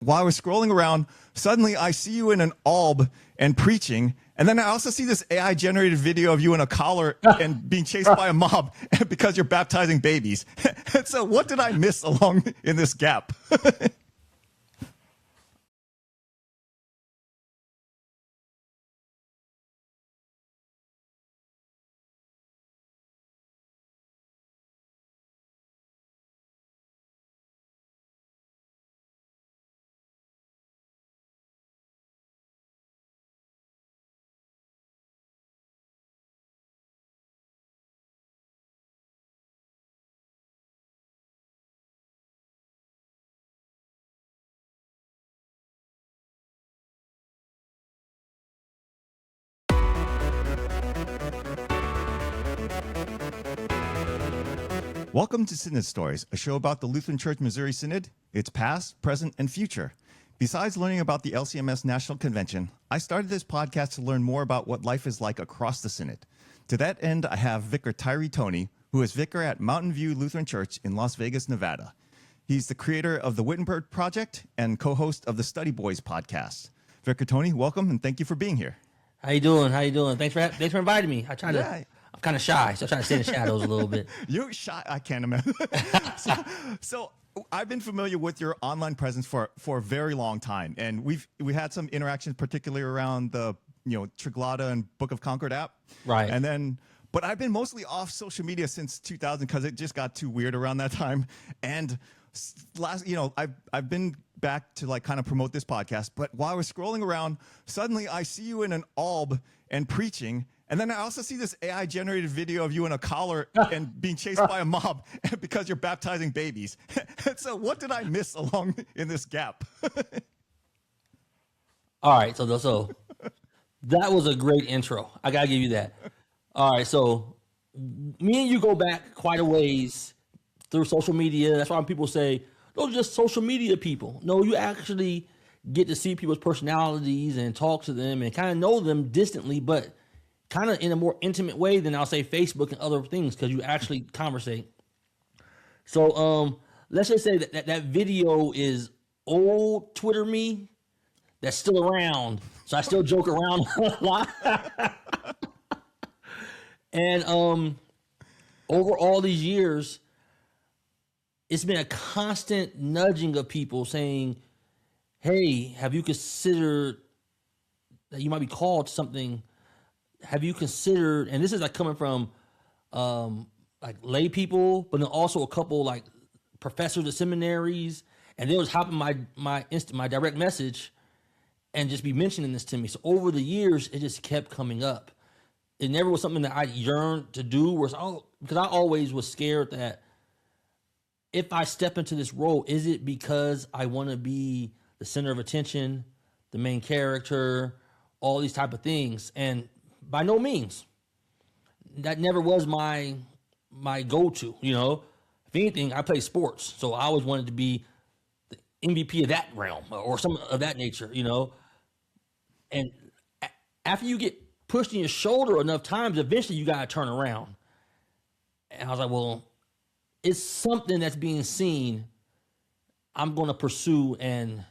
while I was scrolling around, suddenly I see you in an alb and preaching. And then I also see this AI generated video of you in a collar and being chased by a mob because you're baptizing babies. And so what did I miss along in this gap? Welcome to Synod Stories, a show about the Lutheran Church Missouri Synod, its past, present, and future. Besides learning about the LCMS National Convention, I started this podcast to learn more about what life is like across the Synod. To that end, I have Vicar Tyree Toney, who is vicar at Mountain View Lutheran Church in Las Vegas, Nevada. He's the creator of the Wittenberg Project and co-host of the Study Boys podcast. Vicar Toney, welcome, and thank you for being here. How you doing? Thanks for inviting me. I'm kind of shy, so I try to stay in the shadows a little bit. You're shy? I can't imagine. So I've been familiar with your online presence for a very long time, and we had some interactions, particularly around the Triglata and Book of Concord app. Right. And then, but I've been mostly off social media since 2000 because it just got too weird around that time. And I've been back to like kind of promote this podcast, but while I was scrolling around, suddenly I see you in an alb and preaching. And then I also see this AI generated video of you in a collar and being chased by a mob because you're baptizing babies. And so what did I miss along in this gap? All right. So that was a great intro. I got to give you that. All right. So me and you go back quite a ways through social media. That's why people say, those are just social media people. No, you actually get to see people's personalities and talk to them and kind of know them distantly, but kind of in a more intimate way than I'll say Facebook and other things, because you actually conversate. So let's just say that video is old Twitter me that's still around. So I still joke around a lot. And over all these years, it's been a constant nudging of people saying, hey, have you considered that you might be called to something? Have you considered, and this is like coming from like lay people, but then also a couple like professors at seminaries, and they was hopping my direct message and just be mentioning this to me. So over the years, it just kept coming up. It never was something that I yearned to do, because I always was scared that if I step into this role, is it because I want to be the center of attention, the main character, all these type of things? And by no means. That never was my go-to, If anything, I play sports, so I always wanted to be the MVP of that realm or some of that nature, And after you get pushed in your shoulder enough times, eventually you got to turn around. And I was like, well, it's something that's being seen. I'm going to pursue and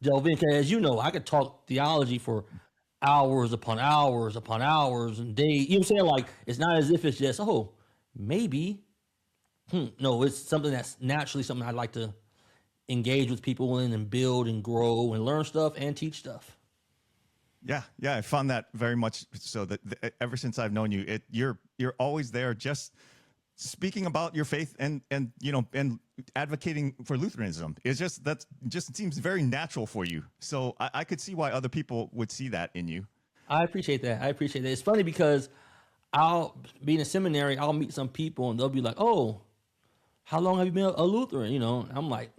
delve in. Because as you know, I could talk theology for hours upon hours upon hours and days. You know what I'm saying? Like, it's not as if it's just, maybe. No, it's something that's naturally something I'd like to engage with people in and build and grow and learn stuff and teach stuff. Yeah, I found that very much so that ever since I've known you, you're always there just speaking about your faith and advocating for Lutheranism. It's just just seems very natural for you. So I could see why other people would see that in you. I appreciate that. It's funny because I'll be in a seminary, I'll meet some people and they'll be like, oh, how long have you been a Lutheran? I'm like,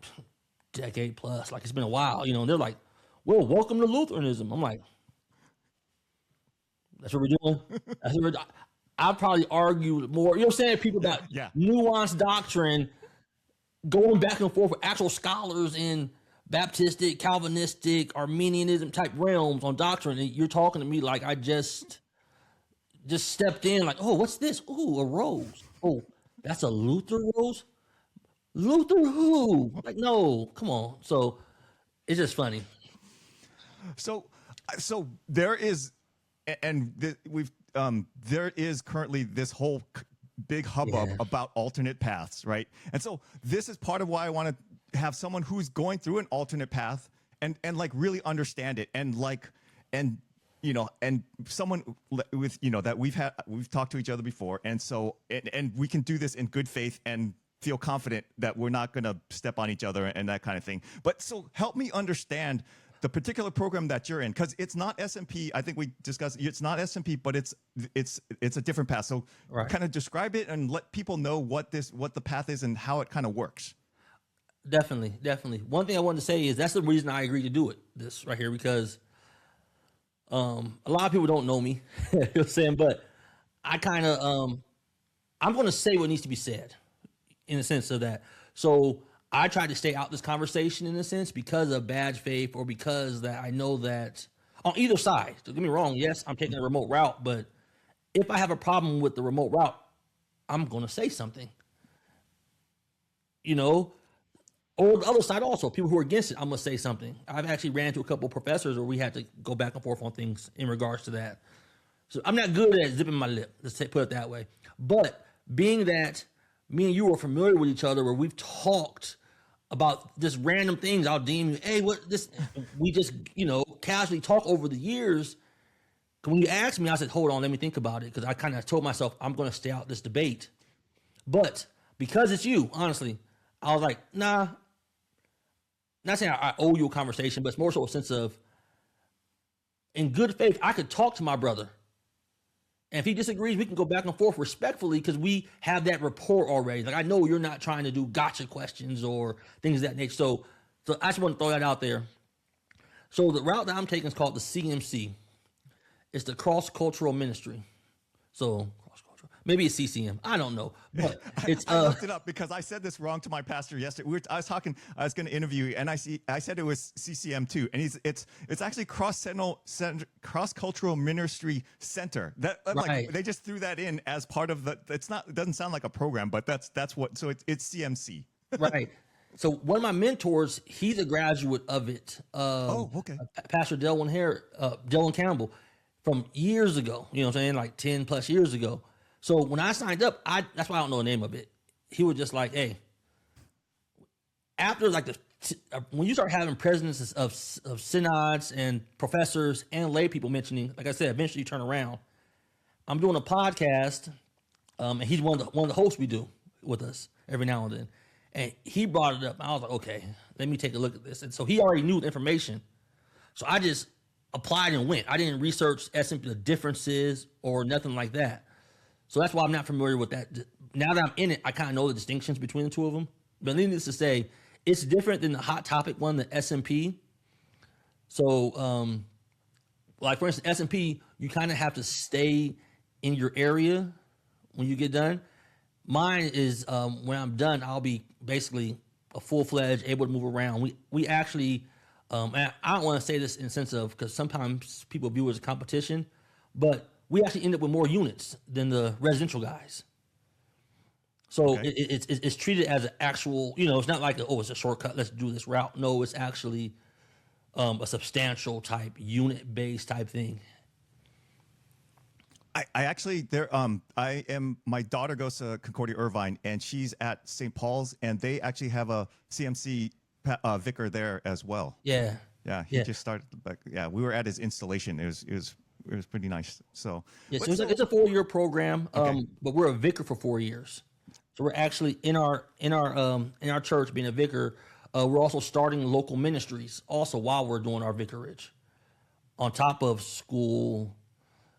decade plus, like it's been a while, and they're like, well, welcome to Lutheranism. I'm like, that's what we're doing. I'll probably argue more, people about nuanced doctrine, going back and forth with actual scholars in Baptistic, Calvinistic, Arminianism type realms on doctrine. And you're talking to me like I just stepped in like, oh, what's this? Ooh, a rose. Oh, that's a Luther rose? Luther who? Like, no, come on. So It's just funny. So, so there is, there is currently this whole big hubbub about alternate paths, right? And so this is part of why I want to have someone who's going through an alternate path and like really understand it and and someone with, that we've talked to each other before. And so, and we can do this in good faith and feel confident that we're not going to step on each other and that kind of thing. But so help me understand the particular program that you're in, because it's not SMP. I think we discussed it's not SMP, but it's a different path. So kind of describe it and let people know what the path is and how it kind of works. Definitely. One thing I wanted to say is that's the reason I agreed to do this right here, because a lot of people don't know me, you know what I'm saying, but I kind of I'm going to say what needs to be said in the sense of that. So I try to stay out this conversation in a sense because of bad faith or because that I know that on either side, don't get me wrong, yes, I'm taking a remote route, but if I have a problem with the remote route, I'm going to say something, or the other side also, people who are against it, I'm going to say something. I've actually ran into a couple of professors where we had to go back and forth on things in regards to that. So I'm not good at zipping my lip, put it that way. But being that me and you are familiar with each other, where we've talked about just random things, I'll deem you, hey, what this, we just, casually talk over the years. When you asked me, I said, hold on, let me think about it. Because I kind of told myself, I'm going to stay out this debate. But because it's you, honestly, I was like, nah, not saying I owe you a conversation, but it's more so a sense of, in good faith, I could talk to my brother. And if he disagrees, we can go back and forth respectfully because we have that rapport already. Like, I know you're not trying to do gotcha questions or things of that nature. So I just want to throw that out there. So the route that I'm taking is called the CMC. It's the cross-cultural ministry. So cross-cultural, maybe it's CCM. I don't know, but it's. I looked it up because I said this wrong to my pastor yesterday. I was going to interview you, and I said it was CCM too, and it's actually cross-cultural ministry center. That Right. like they just threw that in as part of the. It doesn't sound like a program, but that's what. So it's CMC. Right. So one of my mentors, he's a graduate of it. Okay. Pastor Delwyn Campbell, from years ago. You know what I'm saying, like 10 plus years ago. So when I signed up, that's why I don't know the name of it. He was just like, hey, after like when you start having presidents of synods and professors and lay people mentioning, like I said, eventually you turn around. I'm doing a podcast, and he's one of the hosts we do with us every now and then. And he brought it up. And I was like, okay, let me take a look at this. And so he already knew the information. So I just applied and went. I didn't research the differences or nothing like that. So that's why I'm not familiar with that. Now that I'm in it, I kind of know the distinctions between the two of them. But needless to say, it's different than the hot topic one, the SMP. So, like for instance, SMP, you kind of have to stay in your area when you get done. Mine is when I'm done, I'll be basically a full-fledged, able to move around. We actually, and I don't want to say this in the sense of, because sometimes people view it as a competition, but we actually end up with more units than the residential guys. So Okay. it's treated as an actual, it's not like, it's a shortcut, let's do this route. No, it's actually a substantial type, unit-based type thing. I actually my daughter goes to Concordia Irvine and she's at St. Paul's and they actually have a CMC vicar there as well. Yeah. Yeah. He just started. We were at his installation. It was pretty nice. So yeah, so it's a 4-year program. Okay. But we're a vicar for 4 years. So we're actually in our church being a vicar. We're also starting local ministries also while we're doing our vicarage, on top of school,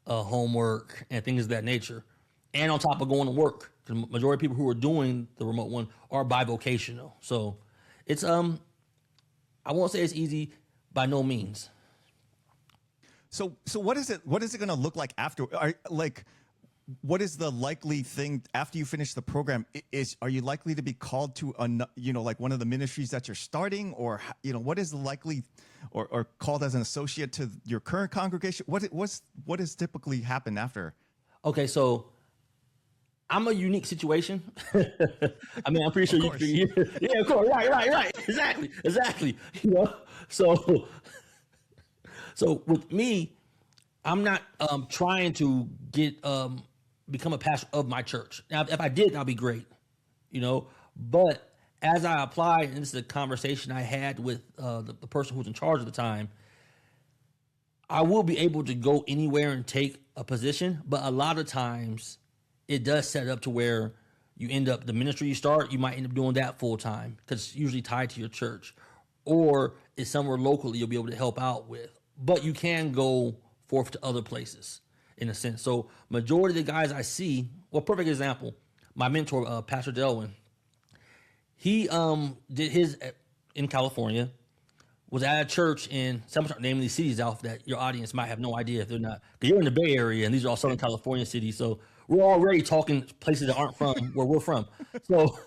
homework, and things of that nature, and on top of going to work. The majority of people who are doing the remote one are bivocational. So it's I won't say it's easy, by no means. So what is it going to look like after? What is the likely thing after you finish the program? Are you likely to be called to like one of the ministries that you're starting, or what is the likely, or called as an associate to your current congregation? What has typically happened after? Okay, so I'm a unique situation. I mean, I'm pretty sure Of you, yeah, of course. Right. Exactly. You know, so, so with me, I'm not trying to get become a pastor of my church. Now, if I did, that'd be great, you know. But as I applied, and this is a conversation I had with the person who's in charge at the time, I will be able to go anywhere and take a position, but a lot of times it does set up to where you end up, the ministry you start, you might end up doing that full time because it's usually tied to your church, or it's somewhere locally you'll be able to help out with. But you can go forth to other places in a sense. So majority of the guys I see, well, perfect example, my mentor, Pastor Delwin, he did his in California, was at a church in some naming these cities out that your audience might have no idea if they're not, because you're in the Bay Area and these are all Southern California cities. So we're already talking places that aren't from where we're from. So,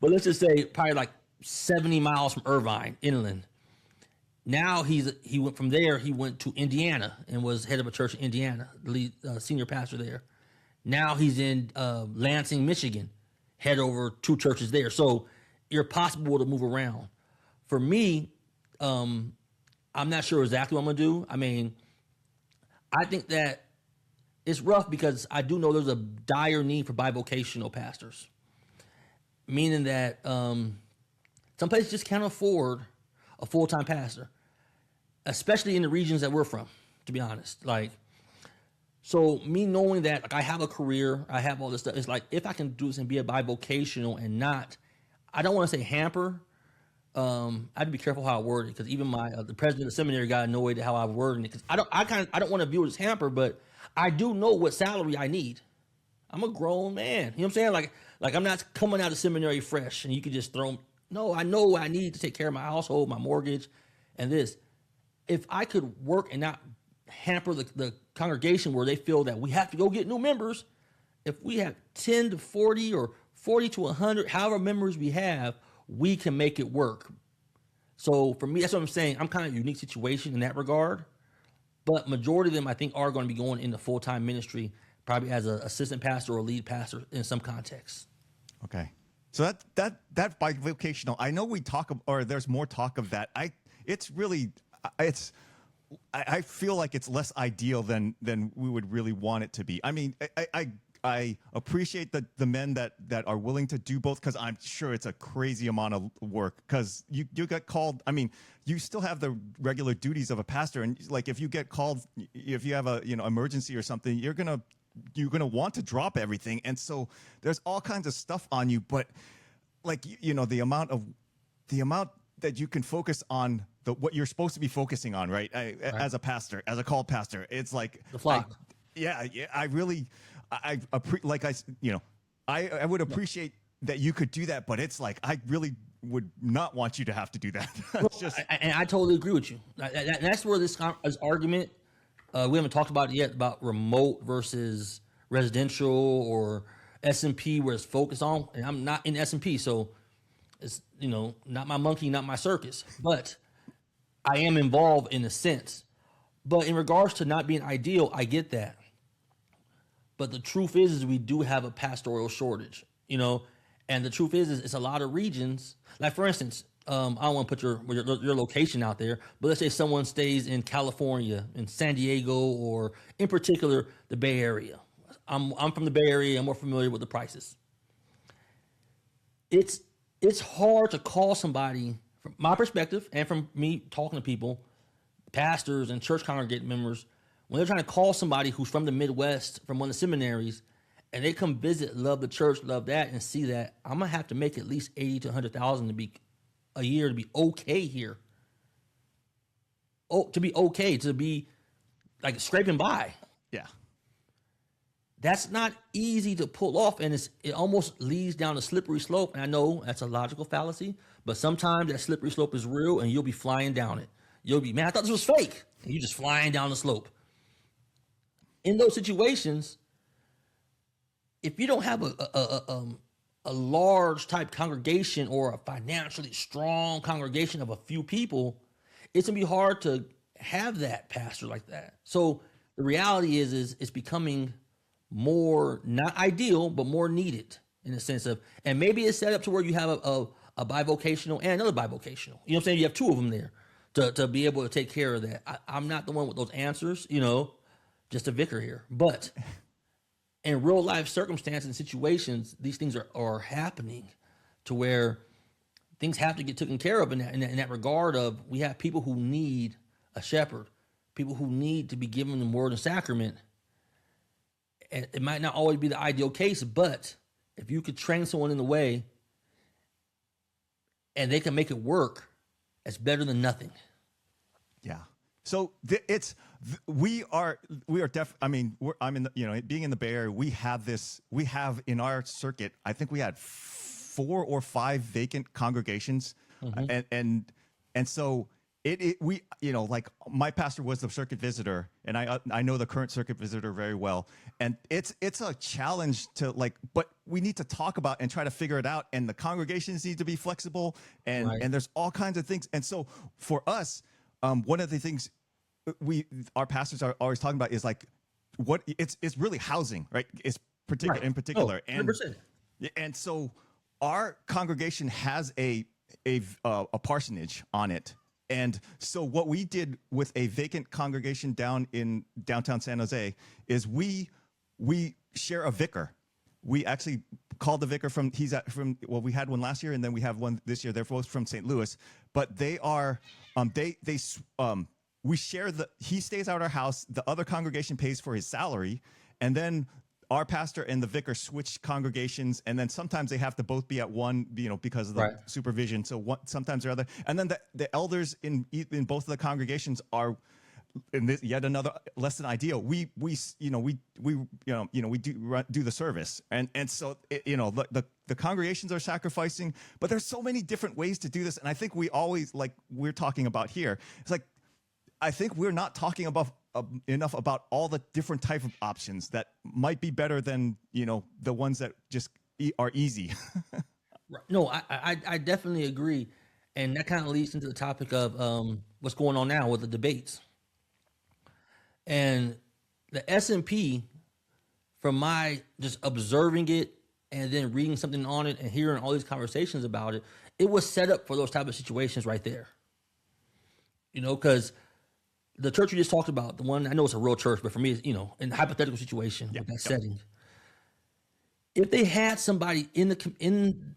but let's just say probably like 70 miles from Irvine, inland. Now he went from there, he went to Indiana and was head of a church in Indiana, the lead senior pastor there. Now he's in Lansing, Michigan, head over 2 churches there. So you're possible to move around. For me, I'm not sure exactly what I'm gonna do. I mean, I think that it's rough because I do know there's a dire need for bivocational pastors, meaning that some places just can't afford a full-time pastor, especially in the regions that we're from, to be honest. Like, so me knowing that, like, I have a career, I have all this stuff, it's like, if I can do this and be a bivocational and not, I don't want to say hamper. I had to be careful how I word it, because even my the president of the seminary got annoyed at how I worded it, because I don't want to view it as hamper, but I do know what salary I need. I'm a grown man. You know what I'm saying? Like I'm not coming out of seminary fresh and you can just throw me. No, I know I need to take care of my household, my mortgage, and this. If I could work and not hamper the congregation where they feel that we have to go get new members, if we have 10 to 40 or 40 to 100, however members we have, we can make it work. So for me, that's what I'm saying. I'm kind of a unique situation in that regard. But majority of them, I think, are going to be going into full-time ministry, probably as an assistant pastor or lead pastor in some contexts. Okay. So that bivocational, I know we talk, or there's more talk of that. I feel like it's less ideal than we would really want it to be. I mean, I appreciate the men that are willing to do both, because I'm sure it's a crazy amount of work, because you get called. I mean, you still have the regular duties of a pastor, and like if you get called, if you have a emergency or something, you're gonna want to drop everything, and so there's all kinds of stuff on you. But like the amount that you can focus on what you're supposed to be focusing on, right? As a pastor, as a called pastor, it's like the flock. I really. I would appreciate that you could do that, but it's like I really would not want you to have to do that. And I totally agree with you. That's where this argument, we haven't talked about it yet, about remote versus residential or S&P, where it's focused on. And I'm not in S&P, so it's not my monkey, not my circus, but I am involved in a sense. But in regards to not being ideal, I get that. But the truth is we do have a pastoral shortage, and the truth is it's a lot of regions. Like, for instance, I don't want to put your location out there, but let's say someone stays in California, in San Diego, or in particular the Bay Area. I'm from the Bay Area. I'm more familiar with the prices. It's hard to call somebody, from my perspective and from me talking to people, pastors and church congregant members, when they're trying to call somebody who's from the Midwest, from one of the seminaries, and they come visit, love the church, love that, and see that I'm gonna have to make at least 80 to 100,000 to be a year to be okay here. Oh, to be okay, to be like scraping by. Yeah, that's not easy to pull off, and it almost leads down a slippery slope. And I know that's a logical fallacy, but sometimes that slippery slope is real, and you'll be flying down it. You'll be, man, I thought this was fake, and you're just flying down the slope. In those situations, if you don't have a large type congregation or a financially strong congregation of a few people, it's gonna be hard to have that pastor like that. So the reality is it's becoming more not ideal, but more needed in the sense of, and maybe it's set up to where you have a bivocational and another bivocational. You know what I'm saying? You have two of them there to be able to take care of that. I'm not the one with those answers, just a vicar here. But in real life circumstances and situations, these things are happening to where things have to get taken care of in that regard of, we have people who need a shepherd, people who need to be given the word and sacrament. And it might not always be the ideal case, but if you could train someone in the way and they can make it work, it's better than nothing. Yeah. So we are I mean, I'm in the, being in the Bay Area, we have in our circuit, I think we had 4 or 5 vacant congregations. And so we, like my pastor was the circuit visitor, and I know the current circuit visitor very well. And it's a challenge to but we need to talk about and try to figure it out. And the congregations need to be flexible, and there's all kinds of things. And so for us, one of the things our pastors are always talking about is it's really housing, right? It's in particular. Oh, 100%. And so our congregation has a parsonage on it. And so what we did with a vacant congregation down in downtown San Jose is we share a vicar. We actually called the vicar we had one last year, and then we have one this year. They're both from St. Louis, but they are we share he stays out of our house. The other congregation pays for his salary, and then our pastor and the vicar switch congregations, and then sometimes they have to both be at one, because of the supervision. So sometimes they're other, and then the elders in both of the congregations are, in this, yet another less than ideal. We do the service, and so the congregations are sacrificing, but there's so many different ways to do this, and I think we always we're talking about here. It's I think we're not talking about enough about all the different type of options that might be better than the ones that just are easy. No, I definitely agree, and that kind of leads into the topic of what's going on now with the debates and the S&P. From my just observing it and then reading something on it and hearing all these conversations about it, it was set up for those type of situations right there. Because the church you just talked about, the one, I know it's a real church, but for me, in a hypothetical situation with that setting, if they had somebody in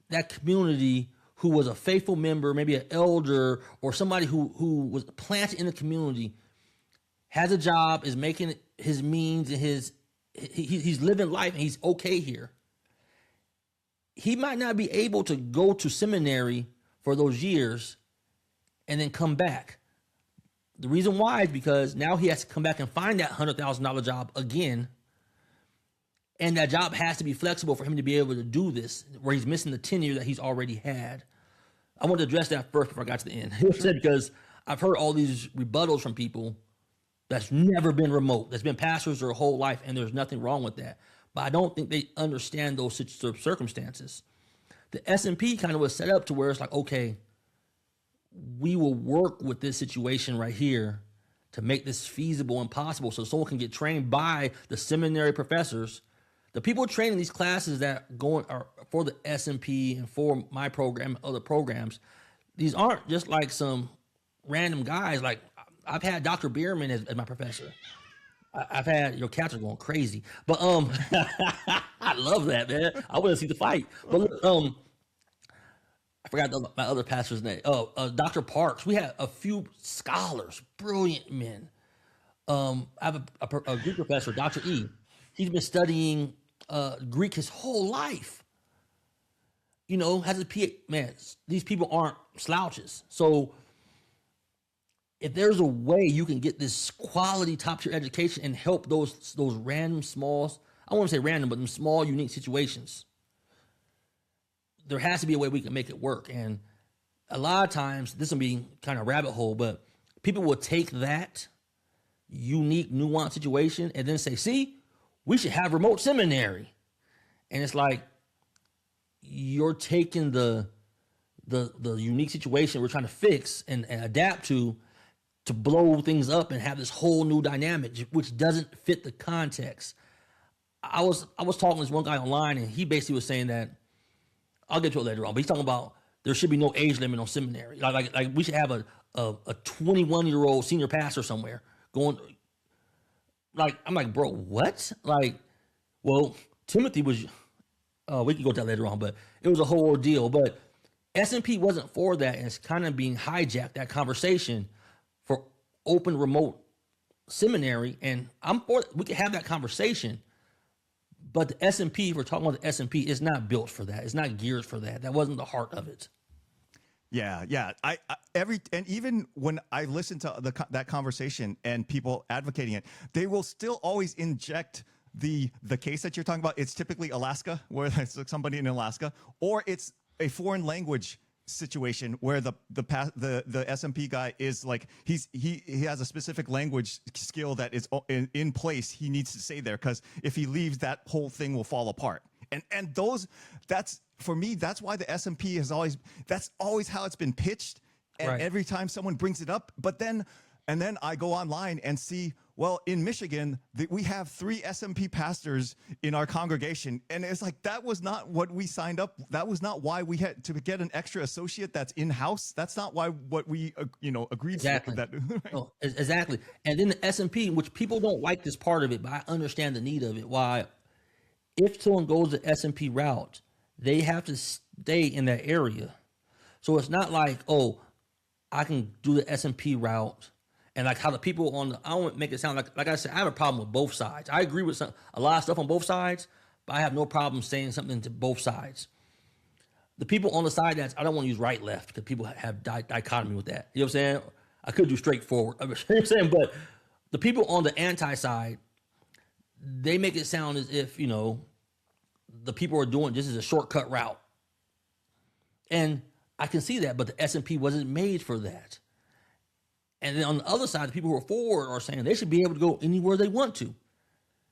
that community who was a faithful member, maybe an elder or somebody who was planted in the community, has a job, is making his means, and he's living life and he's okay here, he might not be able to go to seminary for those years and then come back. The reason why is because now he has to come back and find that $100,000 job again. And that job has to be flexible for him to be able to do this, where he's missing the tenure that he's already had. I want to address that first before I got to the end. Because I've heard all these rebuttals from people that's never been remote, that's been pastors their whole life, and there's nothing wrong with that. But I don't think they understand those circumstances. The S&P kind of was set up to where it's okay, we will work with this situation right here to make this feasible and possible so someone can get trained by the seminary professors. The people training these classes that are for the S&P and for my program, other programs, these aren't just some random guys. I've had Dr. Bierman as my professor. I've had, your cats are going crazy, but I love that, man. I want to see the fight. But I forgot my other pastor's name. Dr. Parks. We had a few scholars, brilliant men. I have a Greek professor, Dr. E. He's been studying Greek his whole life. Has a PhD. Man, these people aren't slouches. So if there's a way you can get this quality top-tier education and help those random small, I won't say random, but them small, unique situations, there has to be a way we can make it work. And a lot of times, this will be kind of rabbit hole, but people will take that unique, nuanced situation and then say, see, we should have remote seminary. And it's you're taking the unique situation we're trying to fix and adapt to blow things up and have this whole new dynamic, which doesn't fit the context. I was talking to this one guy online, and he basically was saying that, I'll get to it later on, but he's talking about there should be no age limit on seminary. Like we should have a 21-year-old senior pastor somewhere going. Like, I'm like, bro, what? Like, well, Timothy was. We can go to that later on, but it was a whole ordeal. But S&P wasn't for that, and it's kind of being hijacked, that conversation, for open remote seminary. And I'm for we can have that conversation. But the S&P, if we're talking about the S&P, is not built for that. It's not geared for that. That wasn't the heart of it. Yeah. And even when I listen to that conversation and people advocating it, they will still always inject the case that you're talking about. It's typically Alaska, where it's like somebody in Alaska, or it's a foreign language situation where the SMP guy is like he has a specific language skill that is in place. He needs to stay there because if he leaves, that whole thing will fall apart. And that's for me. That's why the SMP has always how it's been pitched. And Right. every time someone brings it up, then I go online and see, well, in Michigan, we have 3 SMP pastors in our congregation. And it's like, that was not what we signed up. That was not why we had to get an extra associate that's in-house. That's not what we, agreed Exactly. to. Right? Oh, exactly. And then the SMP, which people don't like this part of it, but I understand the need of it. Why, if someone goes the SMP route, they have to stay in that area. So it's not like, oh, I can do the SMP route. And like how the people I don't want to make it sound like I said, I have a problem with both sides. I agree with a lot of stuff on both sides, but I have no problem saying something to both sides. The people on the side I don't want to use right, left, because people have dichotomy with that. You know what I'm saying? I could do straightforward. You know what I'm saying? But the people on the anti side, they make it sound as if, the people are doing this is a shortcut route. And I can see that, but the S&P wasn't made for that. And then on the other side, the people who are forward are saying they should be able to go anywhere they want to.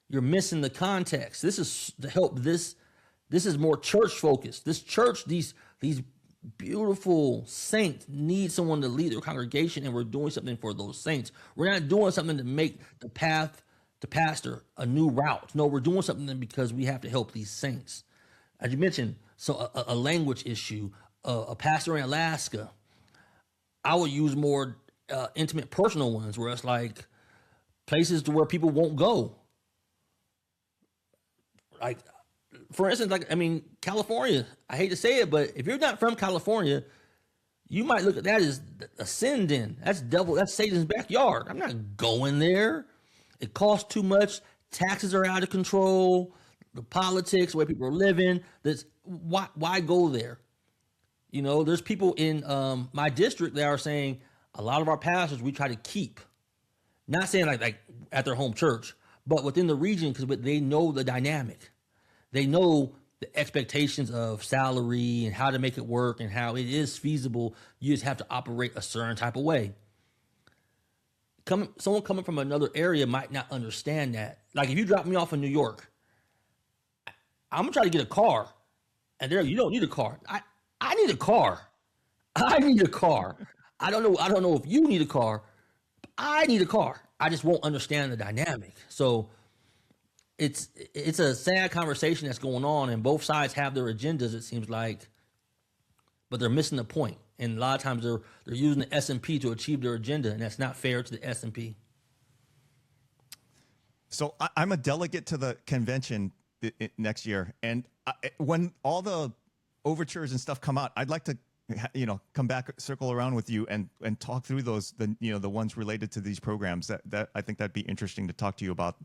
You're missing the context. This is to help this is more church focused. This church, these beautiful saints need someone to lead their congregation, and we're doing something for those saints. We're not doing something to make the path to pastor a new route. No, we're doing something because we have to help these saints. As you mentioned, so a language issue, a pastor in Alaska, I would use more intimate, personal ones where it's like places to where people won't go. Like, for instance, California, I hate to say it, but if you're not from California, you might look at that as a sin den. That's Satan's backyard. I'm not going there. It costs too much. Taxes are out of control. The politics, the way people are living. Why go there? There's people in my district that are saying a lot of our pastors we try to keep. Not saying like at their home church, but within the region, because they know the dynamic. They know the expectations of salary and how to make it work and how it is feasible. You just have to operate a certain type of way. Someone coming from another area might not understand that. Like if you drop me off in New York, I'm gonna try to get a car, and you don't need a car. I need a car. I need a car. I don't know if you need a car. But I need a car. I just won't understand the dynamic. So it's a sad conversation that's going on, and both sides have their agendas, it seems like, but they're missing the point. And a lot of times they're using the S&P to achieve their agenda, and that's not fair to the S&P. So I'm a delegate to the convention next year, and when all the overtures and stuff come out, I'd like to come back, circle around with you and talk through those, the ones related to these programs that I think that'd be interesting to talk to you about,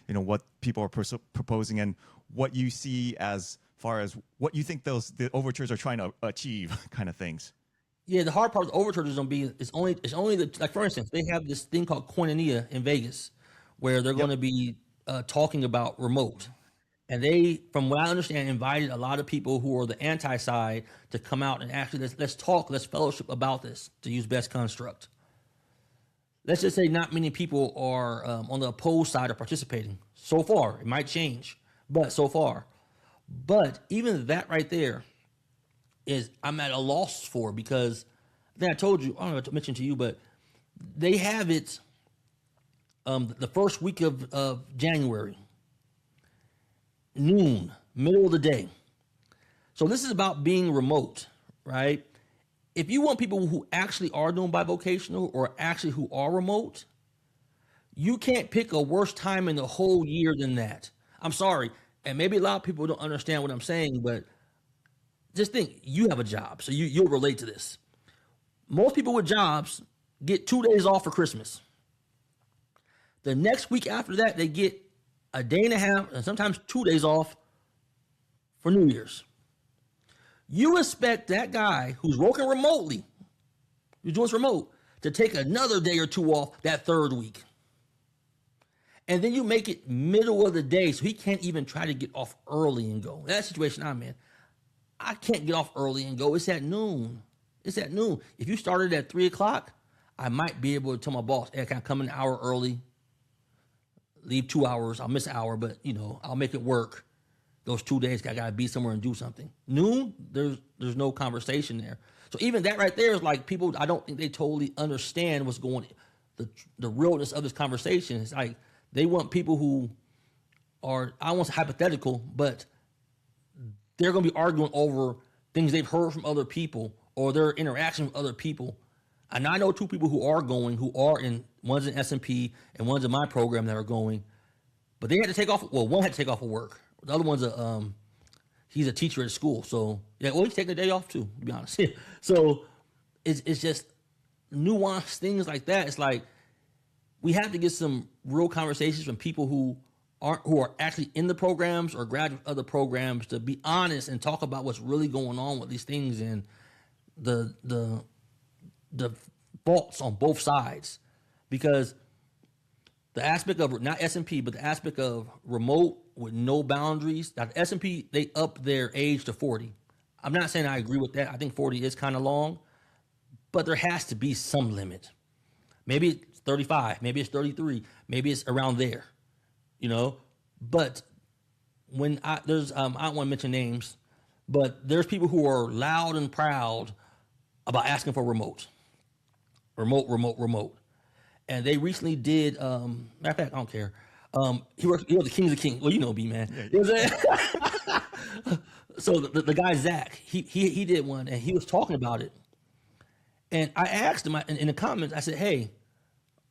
what people are proposing and what you see as far as what you think the overtures are trying to achieve kind of things. Yeah, the hard part of the overtures is only like, for instance, they have this thing called Koinonia in Vegas where they're going to be talking about remote. And they, from what I understand, invited a lot of people who are the anti-side to come out and actually let's talk, let's fellowship about this, to use best construct. Let's just say not many people are on the opposed side are participating. So far, it might change, but so far. But even that right there I'm at a loss for, because I think I told you, I don't know if I mentioned to you, but they have it the first week of January. noon, middle of the day. So this is about being remote, right? If you want people who actually are doing bivocational or actually who are remote, you can't pick a worse time in the whole year than that. I'm sorry. And maybe a lot of people don't understand what I'm saying, but just think, you have a job, so you'll relate to this. Most people with jobs get 2 days off for Christmas. The next week after that, they get a day and a half and sometimes 2 days off for New Year's. You expect that guy who's working remotely, who's doing this remote, to take another day or two off that third week. And then you make it middle of the day so he can't even try to get off early and go. That situation I'm in, I can't get off early and go. It's at noon. It's at noon. If you started at 3 o'clock, I might be able to tell my boss, hey, can I come an hour early? Leave 2 hours. I'll miss an hour, but I'll make it work. Those 2 days, I gotta be somewhere and do something. Noon, there's no conversation there. So even that right there is like, people, I don't think they totally understand what's going on, the realness of this conversation. It's like they want people who are, I don't want to say hypothetical, but they're gonna be arguing over things they've heard from other people or their interaction with other people. And I know two people who are in, one's in S&P and one's in my program that are going, but they had to take off. Well, one had to take off of work. The other one's he's a teacher at school. So yeah, well, he's taking a day off too, to be honest. So it's just nuanced things like that. It's like, we have to get some real conversations from people who are actually in the programs or graduate other programs to be honest and talk about what's really going on with these things and the faults on both sides. Because the aspect of, not S&P, but the aspect of remote with no boundaries. Now, the S&P, they up their age to 40. I'm not saying I agree with that. I think 40 is kind of long, but there has to be some limit. Maybe it's 35, maybe it's 33, maybe it's around there, But when I don't want to mention names, but there's people who are loud and proud about asking for remote. And they recently did, matter of fact, I don't care. He was the King of the King. Well, B, man. Yeah. So the guy, Zach, he did one and he was talking about it. And I asked him in the comments, I said, hey,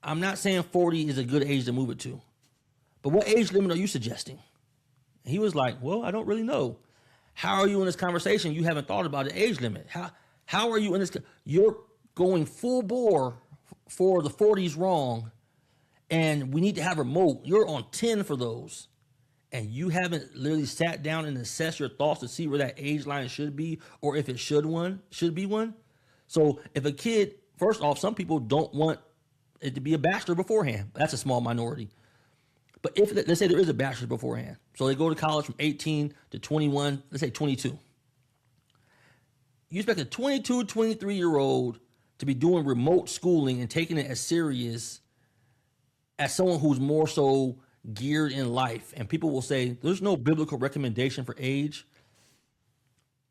I'm not saying 40 is a good age to move it to, but what age limit are you suggesting? And he was like, well, I don't really know. How are you in this conversation? You haven't thought about the age limit. How are you in this? You're going full bore for the 40s wrong, and we need to have remote. You're on 10 for those, and you haven't literally sat down and assessed your thoughts to see where that age line should be, or if it should be one. So if a kid, first off, some people don't want it to be a bachelor beforehand. That's a small minority. But if, let's say there is a bachelor beforehand, so they go to college from 18 to 21, let's say 22. You expect a 22, 23-year-old to be doing remote schooling and taking it as serious as someone who's more so geared in life. And people will say, there's no biblical recommendation for age.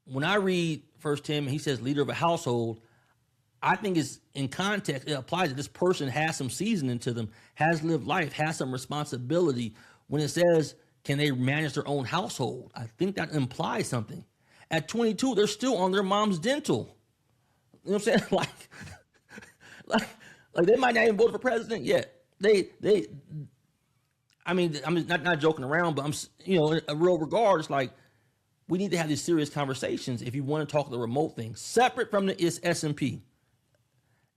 When I read 1 Tim, he says leader of a household, I think it's in context, it applies that this person has some seasoning to them, has lived life, has some responsibility. When it says, can they manage their own household? I think that implies something. At 22, they're still on their mom's dental. You know what I'm saying? Like they might not even vote for president yet. I'm not joking around, but in a real regard, it's like, we need to have these serious conversations if you want to talk the remote thing, separate from the S&P.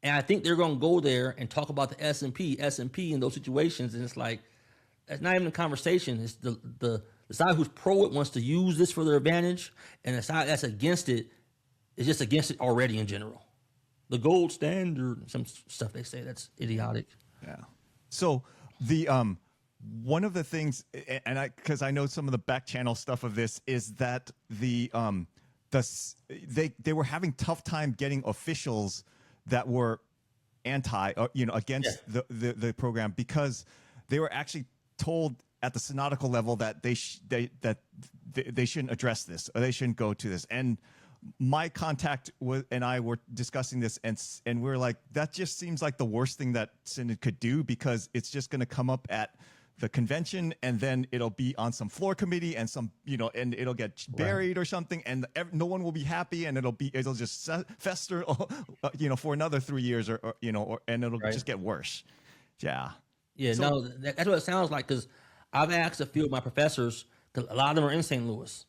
And I think they're going to go there and talk about the S&P in those situations. And it's like, that's not even a conversation. It's the side who's pro it wants to use this for their advantage. And the side that's against it is just against it already in general. The gold standard, some stuff they say that's idiotic. Yeah. So the one of the things, and because I know some of the back channel stuff of this, is that they were having tough time getting officials that were against the program, because they were actually told at the synodical level that they shouldn't address this, or they shouldn't go to this. And my contact and I were discussing this, and we were like, that just seems like the worst thing that Synod could do, because it's just going to come up at the convention, and then it'll be on some floor committee and some, and it'll get buried or something, and no one will be happy, and it'll just fester, for another 3 years, and it'll just get worse. Yeah. Yeah, So- no, that's what it sounds like, because I've asked a few of my professors, because a lot of them are in St. Louis.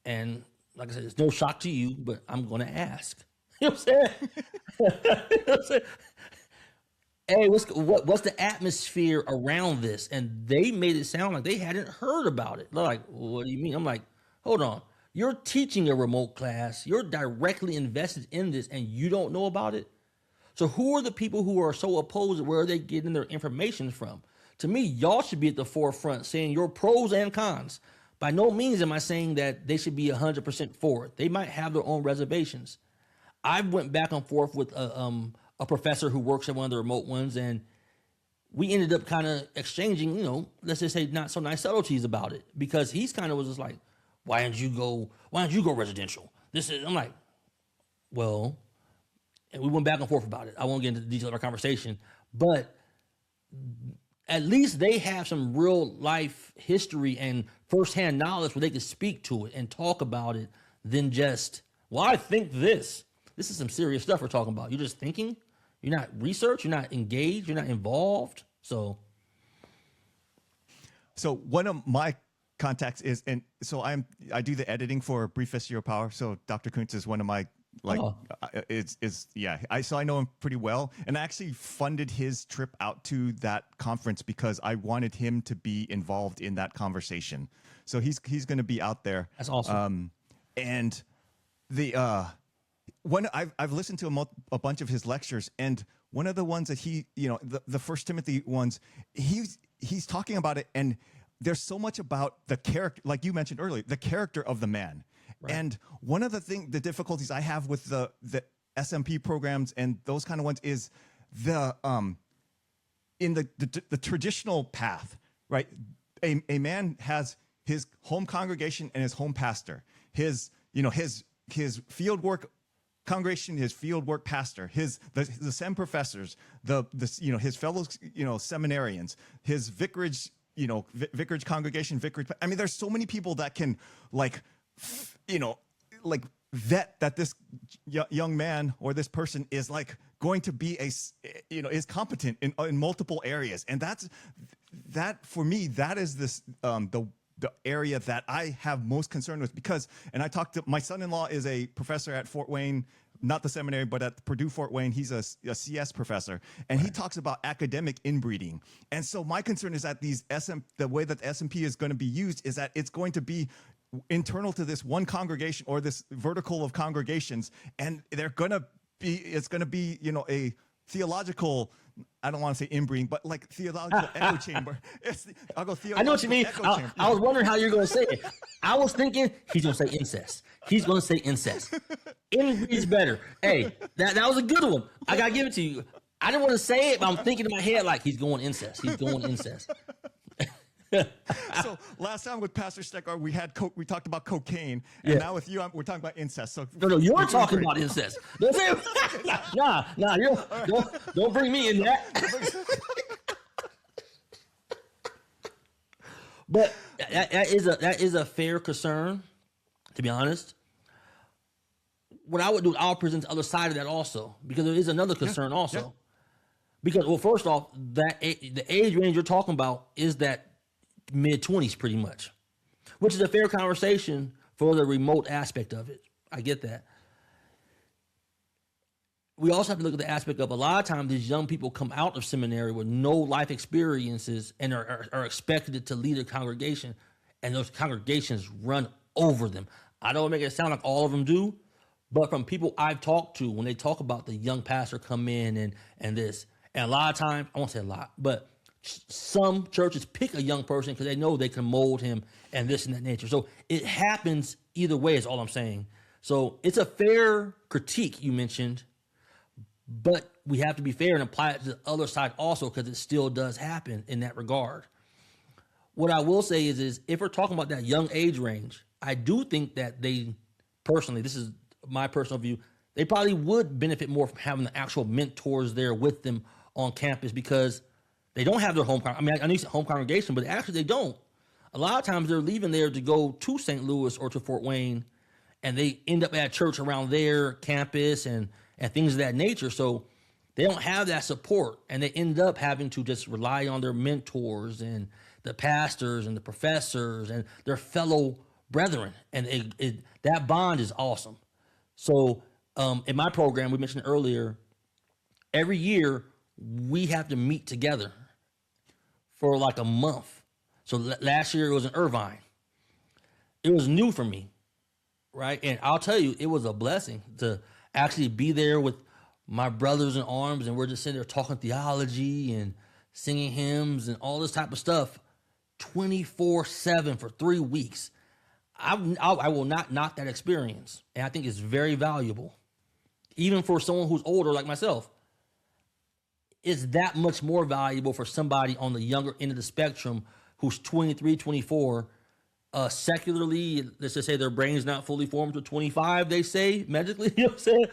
And like I said, it's no shock to you, but I'm going to ask. You know what I'm saying? You know what I'm saying? Hey, what's the atmosphere around this? And they made it sound like they hadn't heard about it. They're like, what do you mean? I'm like, hold on. You're teaching a remote class. You're directly invested in this, and you don't know about it? So who are the people who are so opposed? Where are they getting their information from? To me, y'all should be at the forefront saying your pros and cons. By no means am I saying that they should be 100% for it. They might have their own reservations. I went back and forth with a professor who works at one of the remote ones, and we ended up kind of exchanging, let's just say not so nice subtleties about it, because he's kind of was just like, why didn't you go residential? I'm like, well, and we went back and forth about it. I won't get into the details of our conversation, but at least they have some real life history and firsthand knowledge where they can speak to it and talk about it than just, well, I think this. This is some serious stuff we're talking about. You're just thinking. You're not research. You're not engaged. You're not involved. So one of my contacts is, and so I do the editing for Brief History of Power. So Dr. Kuntz is one of my so I know him pretty well, and I actually funded his trip out to that conference because I wanted him to be involved in that conversation. So he's going to be out there. That's awesome. And the I've listened to a bunch of his lectures, and one of the ones that he, the First Timothy ones, he's talking about it, and there's so much about the character, like you mentioned earlier, the character of the man. Right. And one of the difficulties I have with the SMP programs and those kind of ones is in the traditional path, right? A man has his home congregation and his home pastor, his field work congregation, his field work pastor, the SEM professors, his fellow seminarians, his vicarage, vicarage congregation, vicarage. I mean, there's so many people that can vet that this young man or this person is going to be is competent in multiple areas, and that for me, that is this the area that I have most concern with, because, and I talked to my son-in-law is a professor at Fort Wayne, not the seminary, but at Purdue Fort Wayne. He's a CS professor, and he talks about academic inbreeding. And so my concern is that the way that the SMP is going to be used is that it's going to be internal to this one congregation or this vertical of congregations, and it's going to be a theological, I don't want to say inbreeding, but theological echo chamber. I'll go theological. I know what you mean. I was wondering how you're going to say it. I was thinking he's going to say incest. He's going to say incest. Inbreed's better. Hey, that was a good one. I got to give it to you. I didn't want to say it, but I'm thinking in my head he's going incest. He's going incest. So last time with Pastor Steckar, we talked about cocaine, and now with you, we're talking about incest. So no, you're talking about incest. Don't say nah. Don't bring me in that. But that is a fair concern, to be honest. What I would do, I'll present the other side of that also, because there is another concern also. Yeah. Because, well, first off, the age range you're talking about is that mid-20s pretty much, which is a fair conversation for the remote aspect of it. I get that. We also have to look at the aspect of a lot of times these young people come out of seminary with no life experiences and are expected to lead a congregation, and those congregations run over them. I don't make it sound like all of them do, but from people I've talked to, when they talk about the young pastor come in and this, and a lot of times, I won't say a lot, but some churches pick a young person because they know they can mold him and this and that nature. So it happens either way is all I'm saying. So it's a fair critique you mentioned, but we have to be fair and apply it to the other side also, because it still does happen in that regard. What I will say is if we're talking about that young age range, I do think that they personally, this is my personal view, they probably would benefit more from having the actual mentors there with them on campus, because They don't have their home. I mean, I need home congregation, but actually they don't. A lot of times they're leaving there to go to St. Louis or to Fort Wayne, and they end up at church around their campus and things of that nature. So they don't have that support, and they end up having to just rely on their mentors and the pastors and the professors and their fellow brethren. And that bond is awesome. So in my program, we mentioned earlier, every year we have to meet together for like a month. So last year it was in Irvine. It was new for me, right? And I'll tell you, it was a blessing to actually be there with my brothers in arms, and we're just sitting there talking theology and singing hymns and all this type of stuff 24/7 for 3 weeks. I will not knock that experience, and I think it's very valuable. Even for someone who's older like myself, it's that much more valuable for somebody on the younger end of the spectrum who's 23, 24. Secularly, let's just say their brain's not fully formed to 25, they say, medically, you know what I'm saying?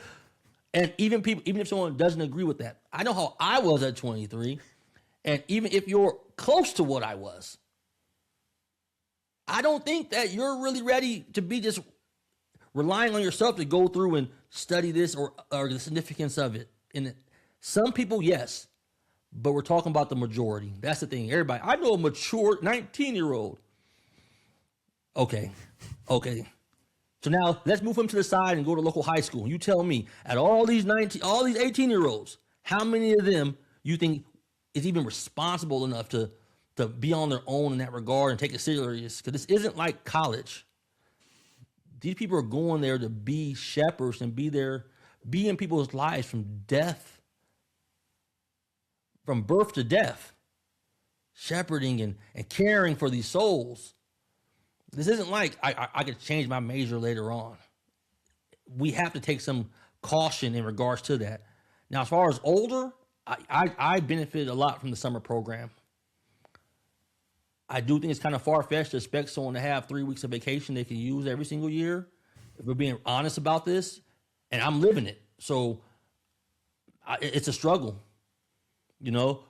And even if someone doesn't agree with that, I know how I was at 23, and even if you're close to what I was, I don't think that you're really ready to be just relying on yourself to go through and study this or the significance of it. And some people, yes, but we're talking about the majority. That's the thing. Everybody, I know a mature 19-year-old. Okay. So now let's move him to the side and go to local high school. You tell me, at all these 18-year-olds, how many of them you think is even responsible enough to be on their own in that regard and take it serious? Because this isn't like college. These people are going there to be shepherds and be in people's lives from birth to death, shepherding and caring for these souls. This isn't like I could change my major later on. We have to take some caution in regards to that. Now, as far as older, I benefited a lot from the summer program. I do think it's kind of far-fetched to expect someone to have 3 weeks of vacation they can use every single year, if we're being honest about this, and I'm living it. So it's a struggle, you know.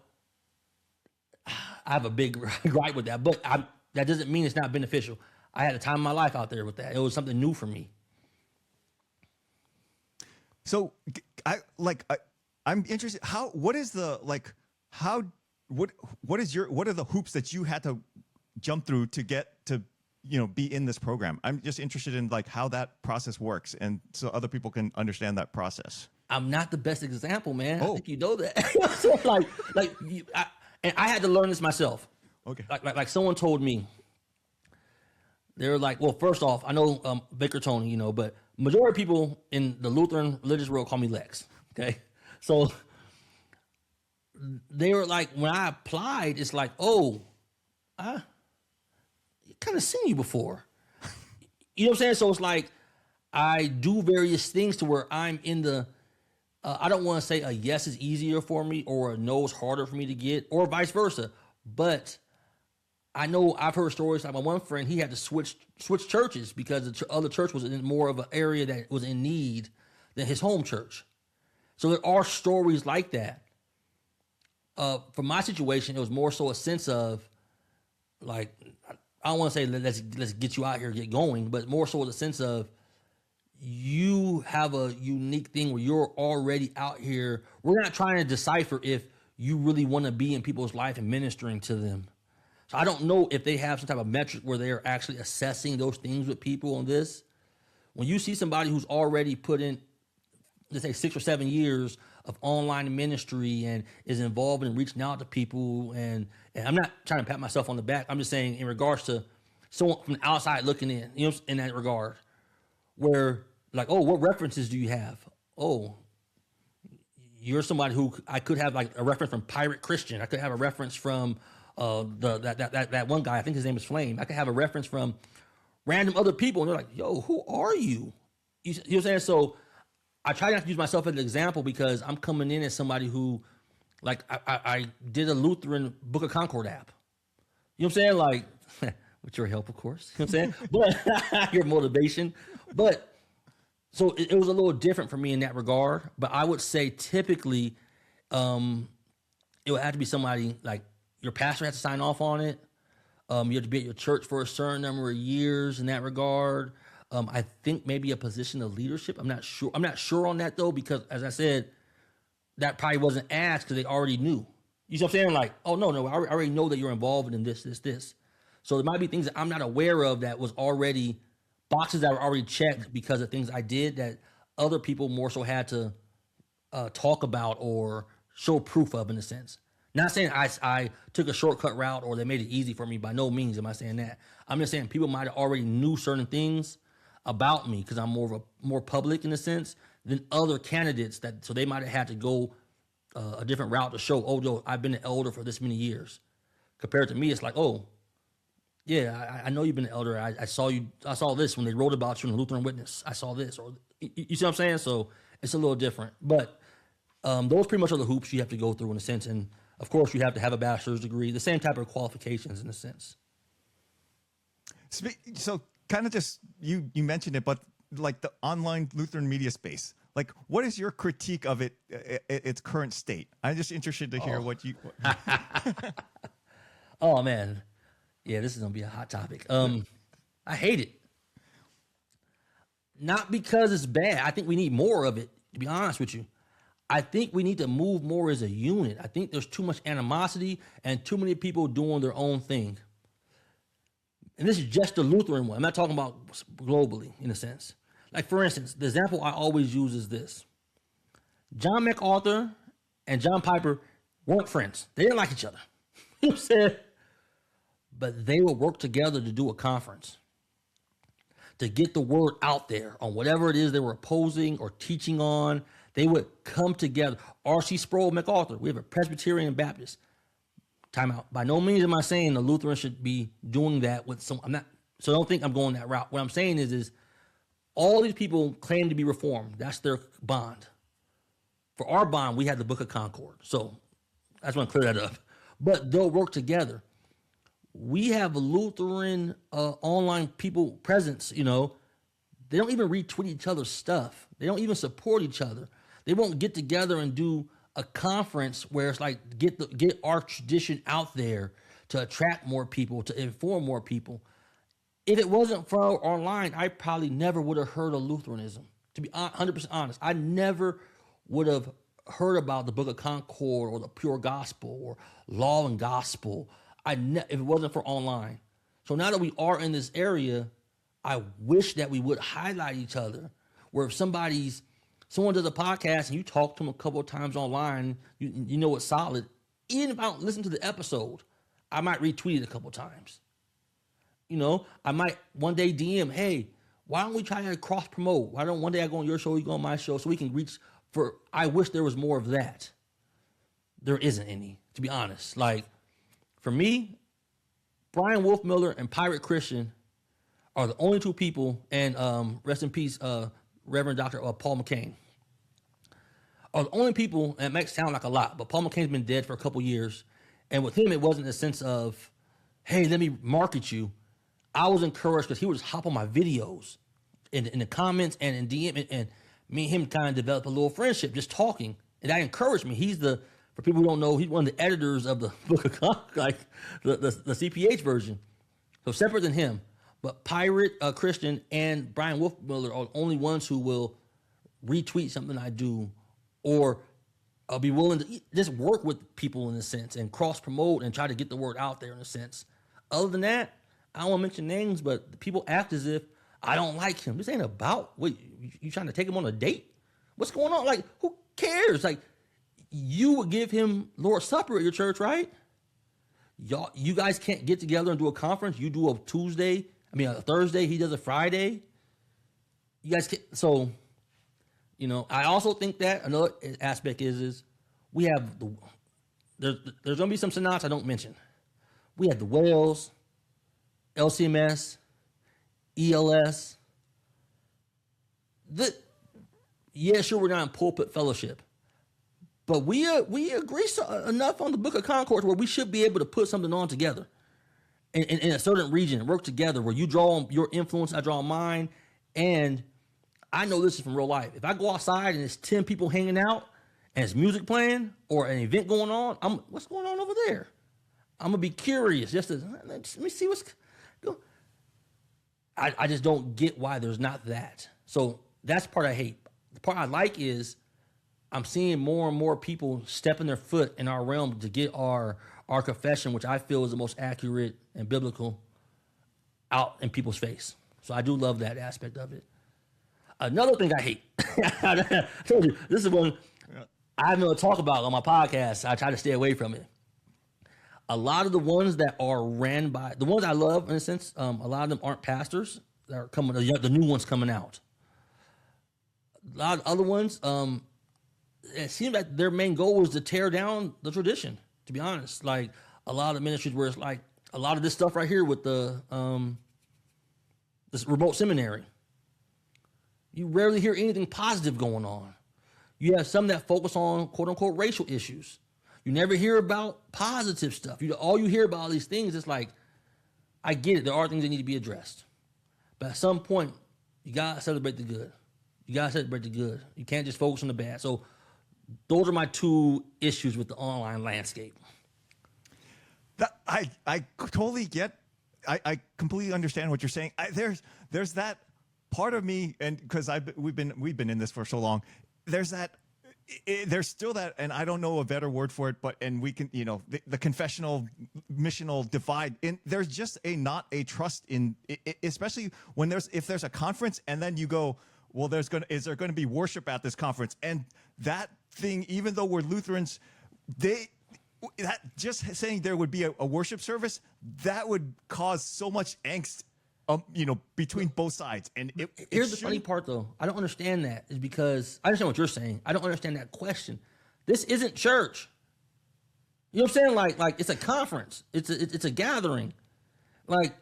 I have a big gripe with that, but that doesn't mean it's not beneficial. I had a time of my life out there with that. It was something new for me. So I'm interested. What are the hoops that you had to jump through to get to, be in this program? I'm just interested in like how that process works, and so other people can understand that process. I'm not the best example, man. Oh. I think you know that. So I had to learn this myself. Okay. Like someone told me, they were like, well, first off, I know Vicar Toney, but majority of people in the Lutheran religious world call me Lex. Okay. So they were like, when I applied, it's like, oh, I kind of seen you before. You know what I'm saying? So it's like, I do various things to where I'm in the, I don't want to say a yes is easier for me or a no is harder for me to get, or vice versa. But I know I've heard stories like my one friend, he had to switch churches because the other church was in more of an area that was in need than his home church. So there are stories like that. For my situation, it was more so a sense of like, I don't want to say let's get you out here, get going, but more so a sense of you have a unique thing where you're already out here. We're not trying to decipher if you really want to be in people's life and ministering to them. So I don't know if they have some type of metric where they're actually assessing those things with people on this. When you see somebody who's already put in, let's say 6 or 7 years of online ministry and is involved in reaching out to people, and I'm not trying to pat myself on the back. I'm just saying in regards to someone from the outside looking in, in that regard, where like, oh, what references do you have? Oh, you're somebody who I could have like a reference from Pirate Christian. I could have a reference from that one guy. I think his name is Flame. I could have a reference from random other people, and they're like, yo, who are you? You know what I'm saying? So I try not to use myself as an example because I'm coming in as somebody who, like, I did a Lutheran Book of Concord app. You know what I'm saying? Like, with your help, of course. You know what I'm saying? But your motivation. But so it was a little different for me in that regard. But I would say typically, it would have to be somebody like your pastor has to sign off on it. You have to be at your church for a certain number of years in that regard. I think maybe a position of leadership. I'm not sure. I'm not sure on that though, because as I said, that probably wasn't asked because they already knew. You see what I'm saying? Like, oh no, I already know that you're involved in this. So there might be things that I'm not aware of that was already boxes that were already checked because of things I did that other people more so had to talk about or show proof of, in a sense. Not saying I took a shortcut route or they made it easy for me. By no means am I saying that. I'm just saying people might have already knew certain things about me because I'm more public in a sense than other candidates so they might have had to go a different route to show, oh, yo, I've been an elder for this many years. Compared to me, it's like, oh, yeah, I know you've been an elder. I saw this when they wrote about you in the Lutheran Witness. I saw this, or you see what I'm saying? So it's a little different, but those pretty much are the hoops you have to go through in a sense. And of course, you have to have a bachelor's degree, the same type of qualifications in a sense. So kind of just, you mentioned it, but like the online Lutheran media space, like what is your critique of it, its current state? I'm just interested to hear what you... Oh, man. Yeah, this is going to be a hot topic. I hate it. Not because it's bad. I think we need more of it, to be honest with you. I think we need to move more as a unit. I think there's too much animosity and too many people doing their own thing. And this is just the Lutheran one. I'm not talking about globally, in a sense. Like, for instance, the example I always use is this. John MacArthur and John Piper weren't friends. They didn't like each other. You know what I'm saying? But they would work together to do a conference, to get the word out there on whatever it is they were opposing or teaching on. They would come together. R.C. Sproul MacArthur, we have a Presbyterian Baptist. Time out. By no means am I saying the Lutherans should be doing that with some. I'm not. So don't think I'm going that route. What I'm saying is all these people claim to be Reformed. That's their bond. For our bond, we had the Book of Concord. So I just want to clear that up. But they'll work together. We have a Lutheran online people presence, you know. They don't even retweet each other's stuff. They don't even support each other. They won't get together and do a conference where it's like get our tradition out there to attract more people, to inform more people. If it wasn't for online, I probably never would have heard of Lutheranism. To be 100% honest, I never would have heard about the Book of Concord or the Pure Gospel or Law and Gospel. If it wasn't for online. So now that we are in this area, I wish that we would highlight each other. Where if someone does a podcast and you talk to them a couple of times online, you know it's solid. Even if I don't listen to the episode, I might retweet it a couple of times. You know, I might one day DM, hey, why don't we try to cross promote? Why don't one day I go on your show, you go on my show, so we can reach for. I wish there was more of that. There isn't any, to be honest. Like, for me, Brian Wolfmiller and Pirate Christian are the only two people, and rest in peace, Reverend Dr. Paul McCain, are the only people, and it might sound like a lot, but Paul McCain's been dead for a couple years, and with him, it wasn't a sense of, hey, let me market you. I was encouraged because he would just hop on my videos in the comments and in DM, and me and him kind of developed a little friendship, just talking, and that encouraged me. For people who don't know, he's one of the editors of the Book of Concord, like the CPH version. So separate than him. But Pirate Christian and Brian Wolfmiller are the only ones who will retweet something I do or be willing to just work with people in a sense and cross-promote and try to get the word out there in a sense. Other than that, I don't want to mention names, but people act as if I don't like him. This ain't about, wait, you trying to take him on a date? What's going on? Like, who cares? Like, you would give him Lord's Supper at your church, right? You guys can't get together and do a conference. You do a Thursday. He does a Friday. You guys can't. So, you know, I also think that another aspect is we have there's going to be some synods I don't mention. We have the Wales, LCMS, ELS. Sure, we're not in pulpit fellowship. But we agree enough on the Book of Concord where we should be able to put something on together in a certain region and work together where you draw on your influence, I draw on mine. And I know this is from real life. If I go outside and there's 10 people hanging out and it's music playing or an event going on, what's going on over there? I'm gonna be curious just to let me see what's going. I just don't get why there's not that. So that's the part I hate. The part I like is I'm seeing more and more people stepping their foot in our realm to get our confession, which I feel is the most accurate and biblical, out in people's face. So I do love that aspect of it. Another thing I hate, I told you, this is one I know to talk about on my podcast. I try to stay away from it. A lot of the ones that are ran by, the ones I love, in a sense, a lot of them aren't pastors that are coming, the new ones coming out. A lot of other ones, it seems like their main goal was to tear down the tradition, to be honest. Like a lot of ministries where it's like a lot of this stuff right here with the this remote seminary. You rarely hear anything positive going on. You have some that focus on quote unquote racial issues. You never hear about positive stuff. All you hear about all these things is like, I get it. There are things that need to be addressed. But at some point, you got to celebrate the good. You got to celebrate the good. You can't just focus on the bad. So those are my two issues with the online landscape. I totally get. I completely understand what you're saying. There's that part of me, and because we've been in this for so long. There's still that, and I don't know a better word for it, and we can, the confessional missional divide. And there's just not a trust in, especially when if there's a conference and then you go, well, is there going to be worship at this conference? And that thing, even though we're Lutherans, that just saying there would be a worship service, that would cause so much angst, between both sides. And here's the funny part, though. I don't understand that. Is because I understand what you're saying. I don't understand that question. This isn't church. You know what I'm saying? Like it's a conference. It's a gathering. Like,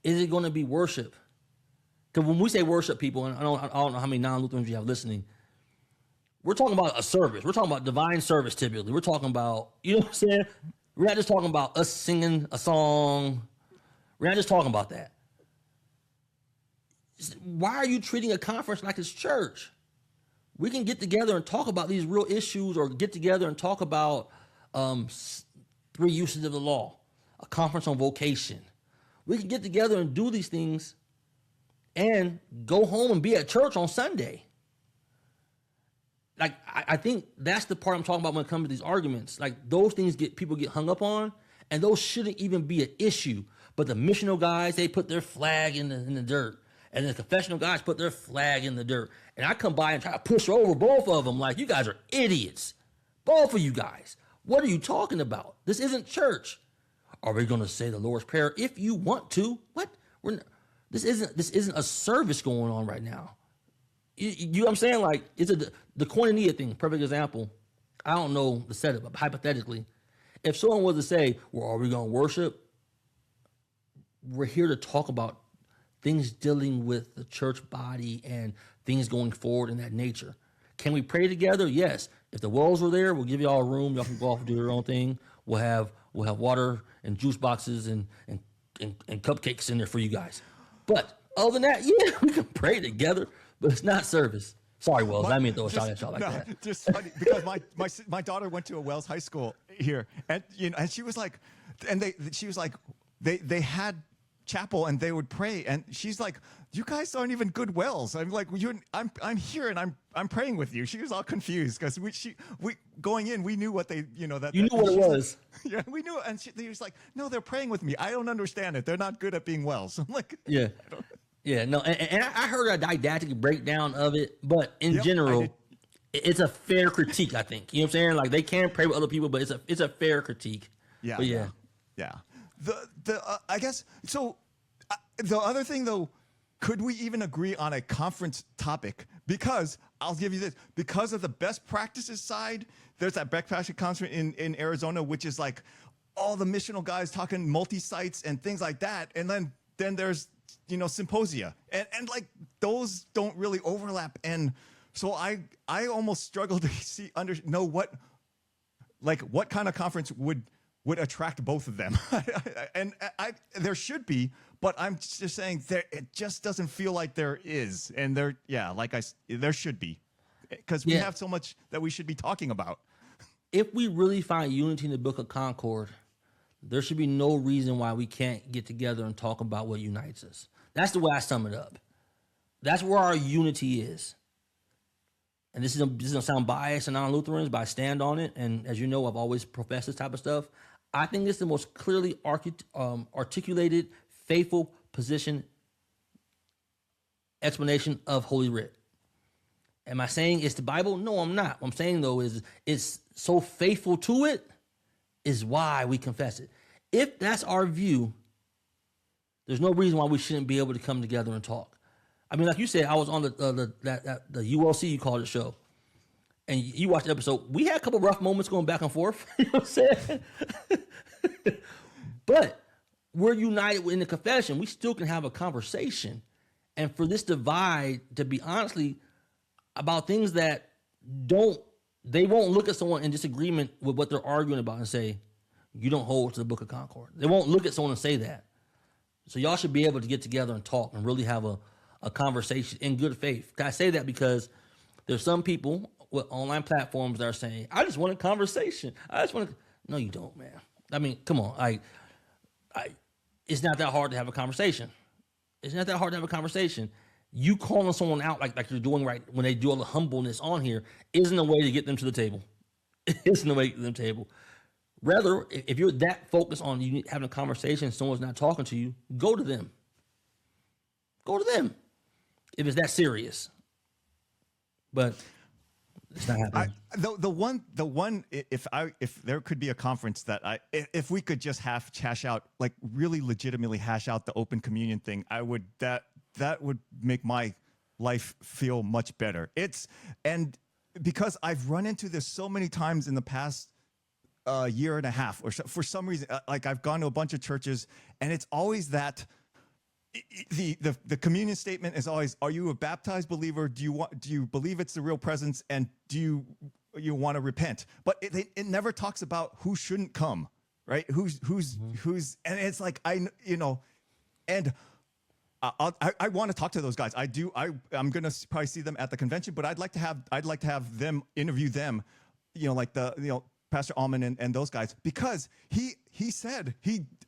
is it going to be worship? Because when we say worship, people, and I don't know how many non-Lutherans you have listening. We're talking about a service. We're talking about divine service. Typically, we're talking about, you know what I'm saying? We're not just talking about us singing a song. We're not just talking about that. Why are you treating a conference like it's church? We can get together and talk about these real issues, or get together and talk about 3 uses of the law, a conference on vocation. We can get together and do these things and go home and be at church on Sunday. Like, I think that's the part I'm talking about when it comes to these arguments. Like, those things people get hung up on, and those shouldn't even be an issue. But the missional guys, they put their flag in the dirt. And the confessional guys put their flag in the dirt. And I come by and try to push over both of them like, you guys are idiots. Both of you guys. What are you talking about? This isn't church. Are we going to say the Lord's Prayer if you want to? What? This isn't a service going on right now. You know what I'm saying? Like, it's the koinonia thing, perfect example. I don't know the setup, but hypothetically, if someone was to say, well, are we going to worship? We're here to talk about things dealing with the church body and things going forward in that nature. Can we pray together? Yes. If the wells were there, we'll give you all a room. Y'all can go off and do your own thing. We'll have water and juice boxes and cupcakes in there for you guys. But other than that, yeah, we can pray together, but it's not service. Sorry, Wells. I mean, throw a shot at y'all like that. Just funny, because my daughter went to a Wells High School here, and and she was like, they had chapel and they would pray, and she's like, you guys aren't even good Wells. I'm like, I'm here and I'm praying with you. She was all confused because we going in, we knew what they that you knew what it was. Yeah, we knew, and she was like, no, they're praying with me. I don't understand it. They're not good at being Wells. I'm like, yeah, yeah, no, and I heard a didactic breakdown of it, but in general, it's a fair critique. I think you know what I'm saying. Like, they can pray with other people, but it's a fair critique. Yeah, but yeah. I guess so. The other thing, though, could we even agree on a conference topic? Because I'll give you this: because of the best practices side, there's that Bivocational conference in Arizona, which is like all the missional guys talking multi-sites and things like that, and then there's symposia, and like those don't really overlap, and so I almost struggle to know what kind of conference would attract both of them. And there should be, but I'm just saying it just doesn't feel like there is. And there should be. because we have so much that we should be talking about. If we really find unity in the Book of Concord, there should be no reason why we can't get together and talk about what unites us. That's the way I sum it up. That's where our unity is. And this is going to sound biased to non-Lutherans, but I stand on it. And as you know, I've always professed this type of stuff. I think it's the most clearly articulated, faithful position explanation of Holy Writ. Am I saying it's the Bible? No, I'm not. What I'm saying, though, is it's so faithful to it is why we confess it. If that's our view, there's no reason why we shouldn't be able to come together and talk. I mean, like you said, I was on the ULC, you called it, show, and you watched the episode. We had a couple rough moments going back and forth. You know what I'm saying? But we're united in the confession. We still can have a conversation. And for this divide to be honestly about things that they won't look at someone in disagreement with what they're arguing about and say, you don't hold to the Book of Concord. They won't look at someone and say that. So y'all should be able to get together and talk and really have a conversation in good faith. I say that because there's some people with online platforms that are saying, I just want a conversation. No, you don't, man. I mean, come on. It's not that hard to have a conversation. It's not that hard to have a conversation. You calling someone out like you're doing right when they do all the humbleness on here isn't a way to get them to the table. It isn't a way to get them to the table. Rather, if you're that focused on you having a conversation, someone's not talking to you, go to them. Go to them if it's that serious. But it's not happening. The one if there could be a conference that if we could just hash out, like really legitimately hash out the open communion thing, that would make my life feel much better. And because I've run into this so many times in the past year and a half, or so, for some reason, like I've gone to a bunch of churches, and it's always that the communion statement is always, are you a baptized believer? Do you believe it's the real presence, and do you want to repent? But it never talks about who shouldn't come, right? Who's and it's like and I want to talk to those guys. I'm gonna probably see them at the convention, but I'd like to have them interview them, like Pastor Allman and those guys, because he said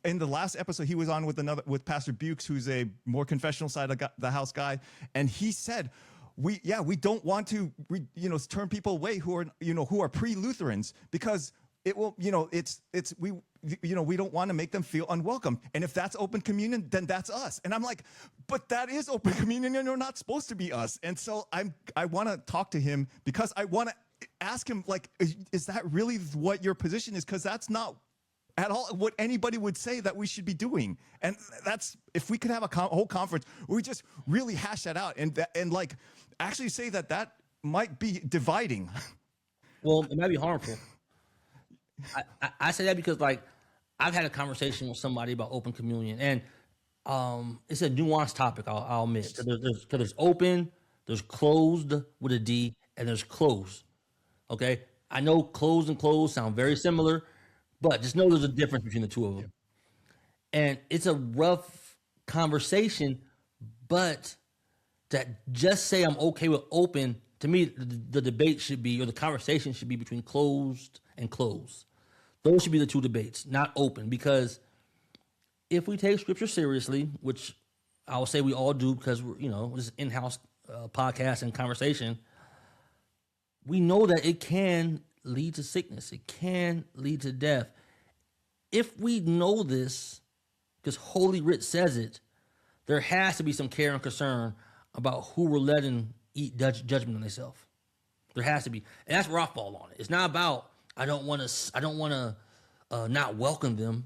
in the last episode he was on with Pastor Bukes, who's a more confessional side of the house guy, and he said we don't want to turn people away who are pre-Lutherans, because it will we don't want to make them feel unwelcome. And if that's open communion, then that's us. And I'm like, but that is open communion, and you're not supposed to be us. And so I want to talk to him, because I want to ask him, like, is that really what your position is? Because that's not at all what anybody would say that we should be doing. And that's, if we could have a whole conference where we just really hash that out and like actually say that might be dividing. Well, it might be harmful. I say that because, like, I've had a conversation with somebody about open communion, and it's a nuanced topic, I'll admit. Because there's open, there's closed with a D, and there's closed. Okay? I know closed and closed sound very similar, but just know there's a difference between the two of them. And it's a rough conversation, but to just say I'm okay with open, to me, the debate should be, or the conversation should be, between closed and closed. Those should be the two debates, not open. Because if we take Scripture seriously, which I will say we all do, because we're this in-house podcast and conversation, we know that it can lead to sickness. It can lead to death. If we know this, because Holy Writ says it, there has to be some care and concern about who we're letting eat judgment on themselves. There has to be, and that's where I fall on it. It's not about I don't want to not welcome them.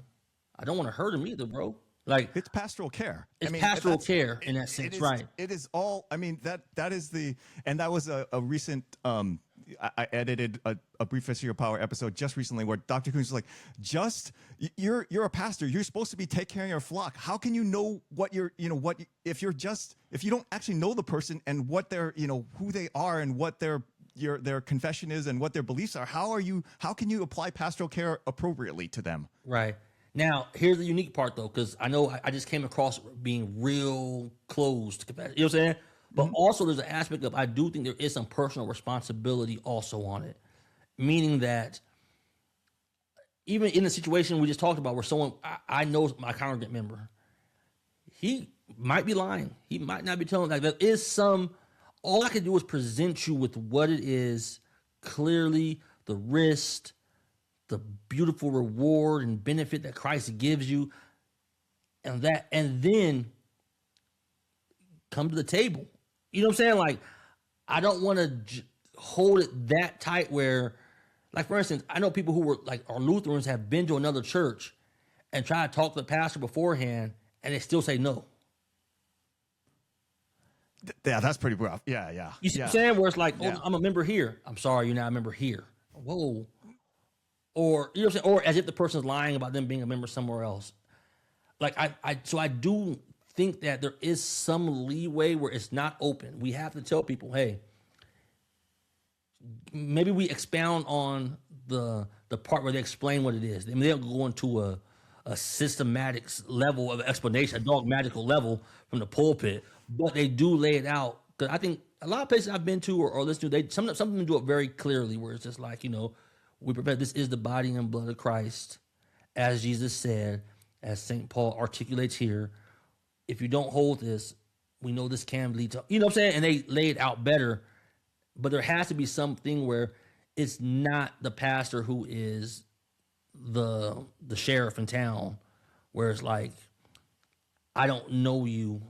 I don't want to hurt them either, bro. Like, it's pastoral care. It's pastoral care in that sense, right? It is all. I mean, that is and that was a recent. I edited a Brief History of Power episode just recently where Dr. Coons was like, you're a pastor. You're supposed to be taking care of your flock. How can you know what if you don't actually know the person and what their, who they are and what their confession is and what their beliefs are? How can you apply pastoral care appropriately to them? Right. Now, here's the unique part, though, because I know I just came across being real closed. You know what I'm saying? But also there's an aspect of, I do think there is some personal responsibility also on it. Meaning that even in the situation we just talked about where someone, I know my congregant member, he might be lying. He might not be telling, like there is some, all I can do is present you with what it is clearly, the risk, the beautiful reward and benefit that Christ gives you, and then come to the table. You know what I'm saying? Like, I don't want to hold it that tight where, like, for instance, I know people who were like, are Lutherans, have been to another church and try to talk to the pastor beforehand, and they still say no. Yeah, that's pretty rough. Yeah. You see what I'm saying? Where it's like, oh, I'm a member here. I'm sorry, you're not a member here. Whoa. Or, you know what I'm saying? Or as if the person's lying about them being a member somewhere else. Like, so I do think that there is some leeway where it's not open. We have to tell people, hey, maybe we expound on the part where they explain what it is. I mean, they'll go into a systematic level of explanation, a dogmatical level from the pulpit, but they do lay it out. Because I think a lot of places I've been to or listen to, some of them do it very clearly, where it's just like, you know, we prepare, this is the body and blood of Christ, as Jesus said, as St. Paul articulates here. If you don't hold this, we know this can lead to, you know what I'm saying? And they lay it out better. But there has to be something where it's not the pastor who is the sheriff in town, where it's like, I don't know you.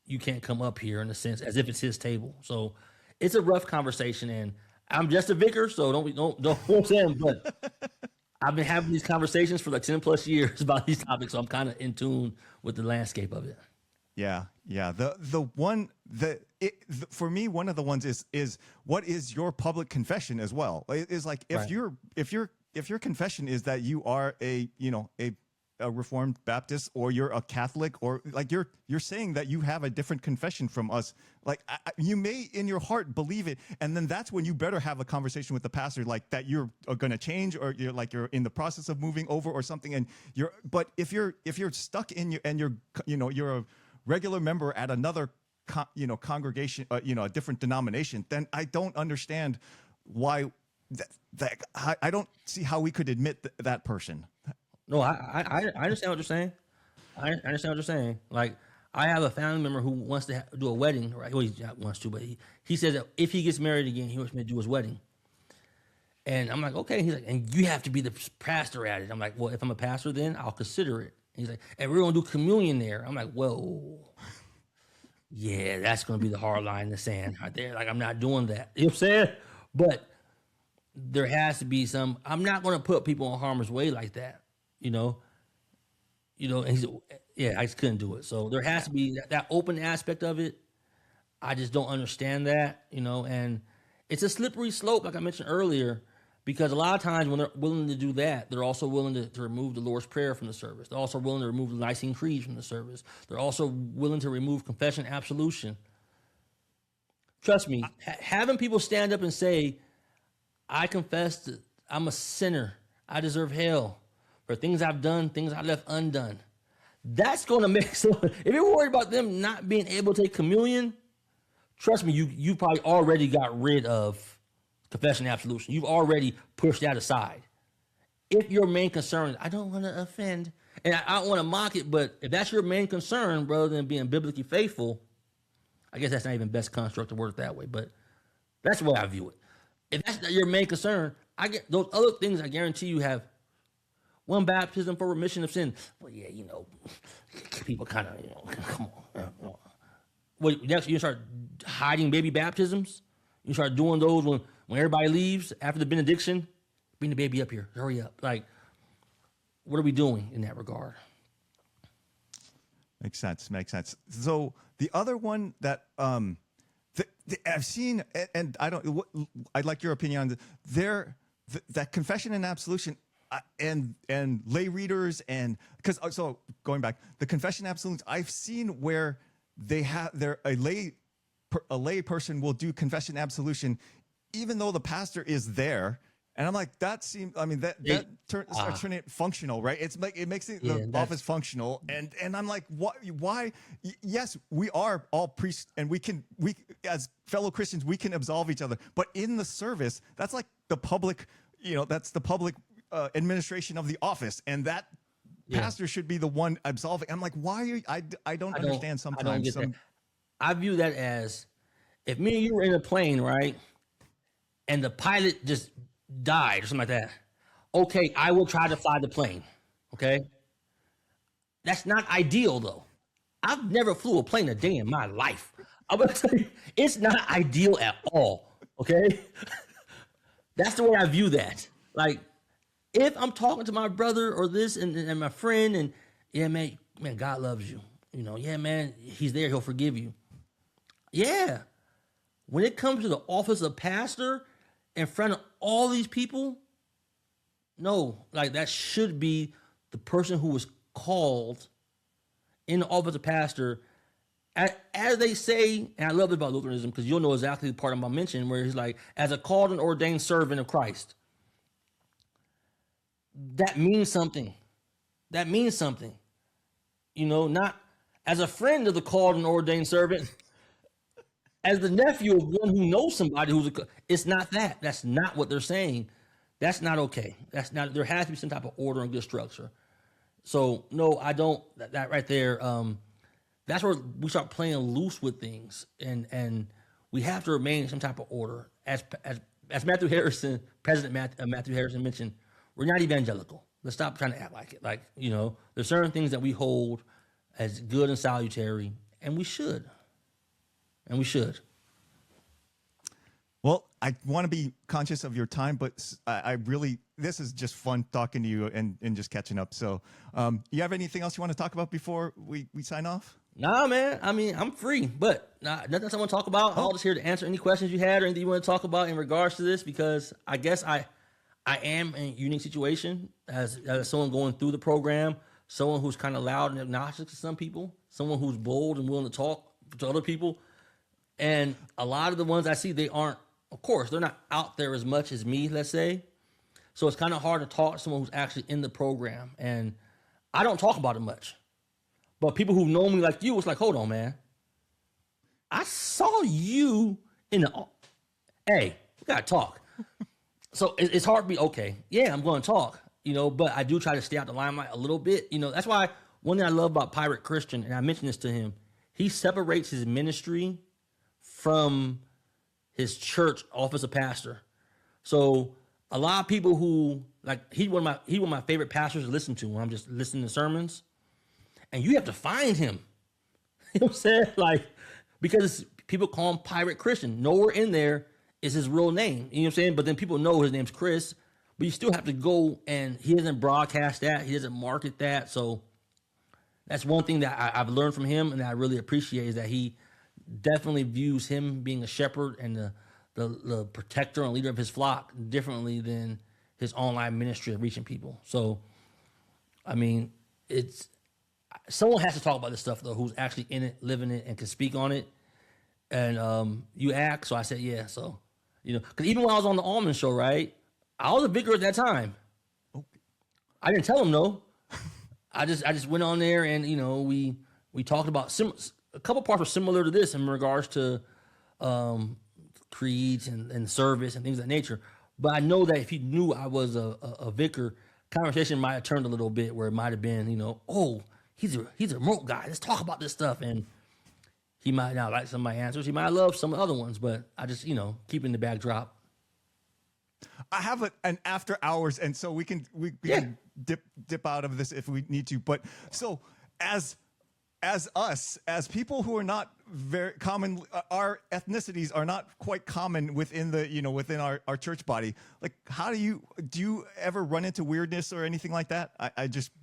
You can't come up here, in a sense, as if it's his table. So it's a rough conversation, and I'm just a vicar, so don't say him, but I've been having these conversations for like 10 plus years about these topics, so I'm kind of in tune with the landscape of it. Yeah. For me, one of the ones is what is your public confession as well? Is like, if your confession is that you are a Reformed Baptist, or you're a Catholic, or like you're saying that you have a different confession from us, like you may in your heart believe it, and then that's when you better have a conversation with the pastor, like that you're going to change, or you're in the process of moving over or something. And but if you're stuck in you're a regular member at another congregation, a different denomination, then I don't understand why I don't see how we could admit that person. No, I understand what you're saying. I understand what you're saying. Like, I have a family member who wants to do a wedding, right? Well, he not wants to, but he says that if he gets married again, he wants me to do his wedding. And I'm like, okay. He's like, and you have to be the pastor at it. I'm like, well, if I'm a pastor, then I'll consider it. He's like, and we're going to do communion there. I'm like, whoa. Yeah, that's going to be the hard line in the sand right there. Like, I'm not doing that. You know what I'm saying? But there has to be some, I'm not going to put people in harm's way like that. And I just couldn't do it. So there has to be that open aspect of it. I just don't understand that, and it's a slippery slope, like I mentioned earlier, because a lot of times when they're willing to do that, they're also willing to remove the Lord's Prayer from the service. They're also willing to remove the Nicene Creed from the service. They're also willing to remove confession, absolution. Trust me, having people stand up and say, I confess that I'm a sinner, I deserve hell for things I've done, things I left undone. That's going to make if you're worried about them not being able to take communion, trust me, you probably already got rid of confession and absolution. You've already pushed that aside. If your main concern is, I don't want to offend, and I don't want to mock it, but if that's your main concern, rather than being biblically faithful, I guess that's not even best construct to word it that way, but that's the way I view it. If that's not your main concern, I get those other things. I guarantee you have one baptism for remission of sin. Well, yeah, people kind of, come on. Well, next you start hiding baby baptisms. You start doing those when everybody leaves after the benediction. Bring the baby up here. Hurry up. Like, what are we doing in that regard? Makes sense. So the other one that I've seen, and I'd like your opinion on that confession and absolution. And lay readers, and because so going back, the confession absolutions, I've seen where they have a lay person will do confession absolution, even though the pastor is there, And I'm like, that seems, I mean, starts turning it functional, right? It's like, it makes the office functional. And I'm like, why? Yes, we are all priests, and we as fellow Christians, we can absolve each other. But in the service, that's like the public, that's the public administration of the office. And that pastor should be the one absolving. I'm like, why are you, I don't understand sometimes. I don't get that. I view that as, if me and you were in a plane, right? And the pilot just died or something like that. Okay, I will try to fly the plane. Okay. That's not ideal though. I've never flew a plane a day in my life. I'm gonna tell you, it's not ideal at all. Okay. That's the way I view that. Like, if I'm talking to my brother or this and my friend, and yeah, man, God loves you. Yeah, man, he's there. He'll forgive you. Yeah. When it comes to the office of pastor in front of all these people, no, like, that should be the person who was called in the office of pastor. As they say, and I love this about Lutheranism, because you'll know exactly the part I'm going to mention, where he's like, as a called and ordained servant of Christ. That means something. That means something. Not as a friend of the called and ordained servant, as the nephew of one who knows somebody it's not that. That's not what they're saying. That's not okay. That's not, there has to be some type of order and good structure. So no, I don't, that right there, that's where we start playing loose with things, and we have to remain in some type of order. As Matthew Harrison, President Matthew Harrison mentioned, we're not evangelical. Let's stop trying to act like it. Like, there's certain things that we hold as good and salutary, and we should. Well, I want to be conscious of your time, but I really, this is just fun talking to you and just catching up. So you have anything else you want to talk about before we sign off? Nah, man. I mean, I'm free, but nothing else I want to talk about. I'm just here to answer any questions you had or anything you want to talk about in regards to this, because I guess I am in a unique situation as someone going through the program, someone who's kind of loud and obnoxious to some people, someone who's bold and willing to talk to other people. And a lot of the ones I see, they aren't, of course, they're not out there as much as me, let's say. So it's kind of hard to talk to someone who's actually in the program. And I don't talk about it much. But people who know me like you, it's like, hold on, man. I saw you in the, hey, we got to talk. So it's hard to be, okay, yeah, I'm going to talk, but I do try to stay out the limelight a little bit. That's why one thing I love about Pirate Christian, and I mentioned this to him, he separates his ministry from his church office of pastor. So a lot of people who, like, he's one of my favorite pastors to listen to when I'm just listening to sermons. And you have to find him. You know what I'm saying? Like, because people call him Pirate Christian. Nowhere in there is his real name. You know what I'm saying? But then people know his name's Chris. But you still have to go, and he doesn't broadcast that. He doesn't market that. So that's one thing that I've learned from him, and that I really appreciate, is that he definitely views him being a shepherd and the protector and leader of his flock differently than his online ministry of reaching people. So, I mean, someone has to talk about this stuff, though, who's actually in it, living it, and can speak on it. And you asked, so I said, yeah. So, because even when I was on the Allman Show, right, I was a vicar at that time. Oh. I didn't tell him no. I just went on there, and we talked about a couple parts were similar to this in regards to creeds and service and things of that nature. But I know that if he knew I was a vicar, conversation might have turned a little bit, where it might have been, oh, he's a remote guy. Let's talk about this stuff. And he might not like some of my answers. He might love some other ones, but I just, keeping the backdrop. I have an after hours, and so we can dip out of this if we need to. But so as people who are not very common, our ethnicities are not quite common within within our church body. Like, how do you ever run into weirdness or anything like that? I just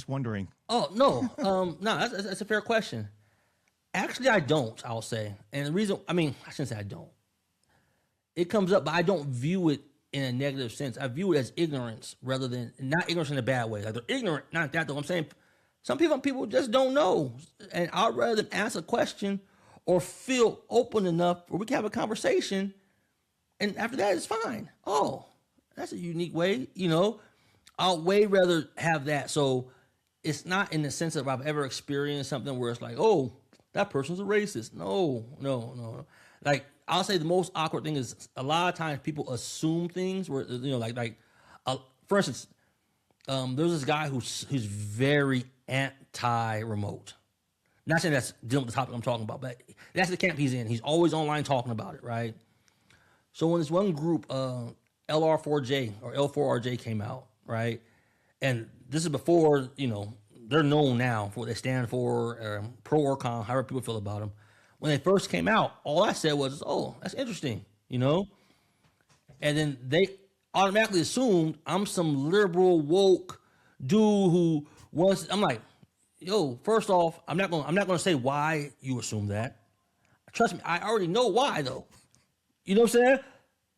wondering. Oh, no. No, that's a fair question. Actually, I don't, I'll say. And the reason, I shouldn't say I don't. It comes up, but I don't view it in a negative sense. I view it as ignorance rather than, not ignorance in a bad way. Like, they're ignorant, not that though. I'm saying some people just don't know. And I'd rather them ask a question or feel open enough where we can have a conversation And after that, it's fine. Oh, that's a unique way, I'll way rather have that. So it's not in the sense of I've ever experienced something where it's like, oh, that person's a racist. No. Like, I'll say the most awkward thing is a lot of times people assume things where, for instance, there's this guy who's very anti-remote. Not saying that's dealing with the topic I'm talking about, but that's the camp he's in. He's always online talking about it, right? So when this one group, LR4J or L4RJ came out, right? And this is before, they're known now for what they stand for, pro or con, however people feel about them. When they first came out, all I said was, oh, that's interesting, And then they automatically assumed I'm some liberal, woke dude who wants, I'm like, yo, first off, I'm not gonna say why you assume that. Trust me, I already know why though. You know what I'm saying?